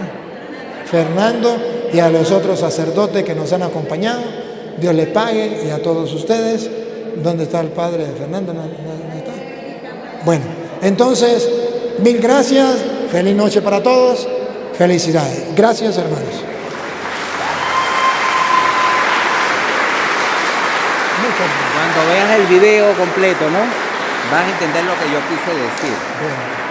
Fernando, y a los otros sacerdotes que nos han acompañado. Dios les pague, y a todos ustedes. ¿Dónde está el padre de Fernando? ¿No está? Bueno, entonces, mil gracias. Feliz noche para todos. Felicidades. Gracias, hermanos. Cuando veas el video completo, ¿no? Vas a entender lo que yo quise decir. Bien.